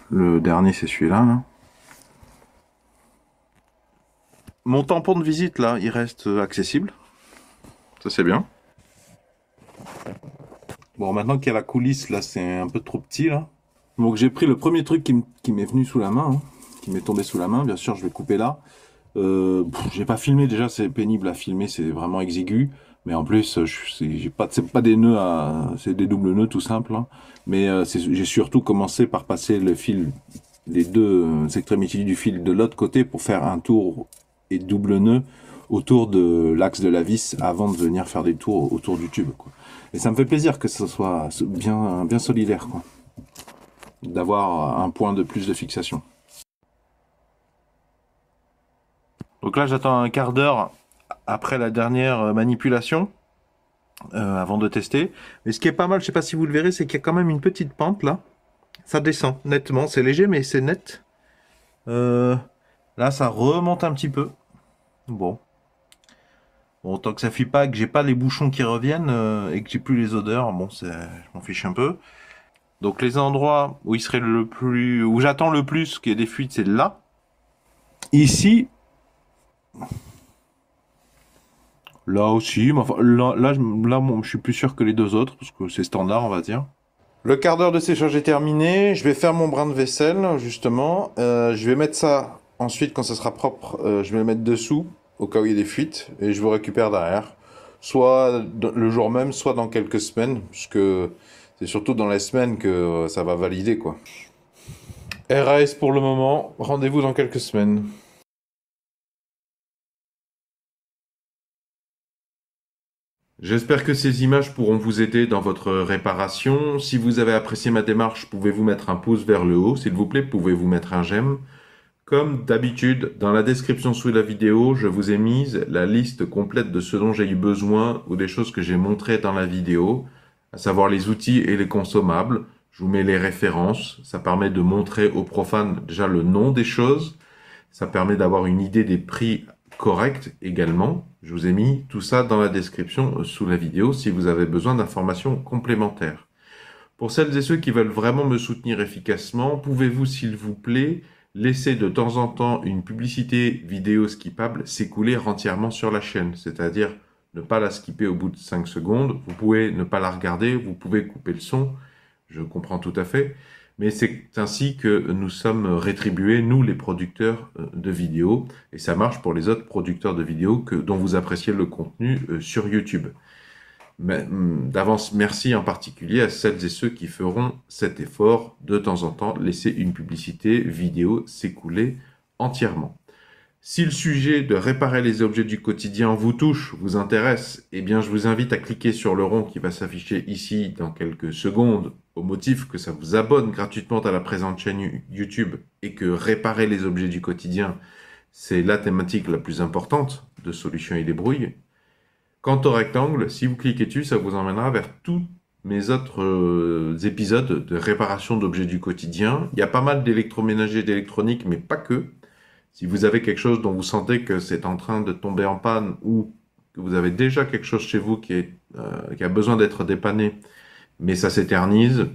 Le dernier, c'est celui-là. Là. Mon tampon de visite, là, il reste accessible. Ça, c'est bien. Bon, maintenant qu'il y a la coulisse, là, c'est un peu trop petit, là. Donc, j'ai pris le premier truc qui m'est venu sous la main, hein, qui m'est tombé sous la main. Bien sûr, je vais couper là. J'ai pas filmé, déjà, c'est pénible à filmer, c'est vraiment exigu. Mais en plus, c'est pas des nœuds, c'est des doubles nœuds tout simple. Hein. Mais j'ai surtout commencé par passer le fil, les deux extrémités du fil de l'autre côté pour faire un tour et double nœud autour de l'axe de la vis avant de venir faire des tours autour du tube. Quoi. Et ça me fait plaisir que ce soit bien solidaire, quoi. D'avoir un point de plus de fixation. Donc là, j'attends un quart d'heure après la dernière manipulation, avant de tester. Mais ce qui est pas mal, je sais pas si vous le verrez, c'est qu'il y a quand même une petite pente là. Ça descend nettement, c'est léger mais c'est net. Là, ça remonte un petit peu. Bon, tant que ça fuit pas, que j'ai pas les bouchons qui reviennent et que j'ai plus les odeurs, bon, je m'en fiche un peu. Donc les endroits où il serait où j'attends le plus qu'il y ait des fuites, c'est là. Ici. Là aussi, mais enfin, là, je suis plus sûr que les deux autres, parce que c'est standard, on va dire. Le quart d'heure de séchage est terminé. Je vais faire mon brin de vaisselle, justement. Je vais mettre ça, ensuite, quand ça sera propre, je vais le mettre dessous, au cas où il y a des fuites, et je vous récupère derrière. Soit le jour même, soit dans quelques semaines, puisque c'est surtout dans les semaines que ça va valider, quoi. RAS pour le moment, rendez-vous dans quelques semaines. J'espère que ces images pourront vous aider dans votre réparation. Si vous avez apprécié ma démarche, pouvez-vous mettre un pouce vers le haut, s'il vous plaît, pouvez-vous mettre un j'aime. Comme d'habitude, dans la description sous la vidéo, je vous ai mise la liste complète de ce dont j'ai eu besoin ou des choses que j'ai montrées dans la vidéo, à savoir les outils et les consommables. Je vous mets les références, ça permet de montrer aux profanes déjà le nom des choses, ça permet d'avoir une idée des prix corrects également. Je vous ai mis tout ça dans la description sous la vidéo si vous avez besoin d'informations complémentaires. Pour celles et ceux qui veulent vraiment me soutenir efficacement, pouvez-vous s'il vous plaît laisser de temps en temps une publicité vidéo skippable s'écouler entièrement sur la chaîne, c'est-à-dire ne pas la skipper au bout de 5 secondes, vous pouvez ne pas la regarder, vous pouvez couper le son, je comprends tout à fait, mais c'est ainsi que nous sommes rétribués, nous les producteurs de vidéos, et ça marche pour les autres producteurs de vidéos dont vous appréciez le contenu sur YouTube. D'avance, merci en particulier à celles et ceux qui feront cet effort de temps en temps, laisser une publicité vidéo s'écouler entièrement. Si le sujet de réparer les objets du quotidien vous touche, vous intéresse, eh bien je vous invite à cliquer sur le rond qui va s'afficher ici dans quelques secondes au motif que ça vous abonne gratuitement à la présente chaîne YouTube et que réparer les objets du quotidien, c'est la thématique la plus importante de Solutions et Débrouille. Quant au rectangle, si vous cliquez dessus, ça vous emmènera vers tous mes autres épisodes de réparation d'objets du quotidien. Il y a pas mal d'électroménager et d'électronique, mais pas que. Si vous avez quelque chose dont vous sentez que c'est en train de tomber en panne ou que vous avez déjà quelque chose chez vous qui a besoin d'être dépanné, mais ça s'éternise,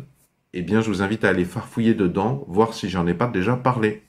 eh bien, je vous invite à aller farfouiller dedans, voir si j'en ai pas déjà parlé.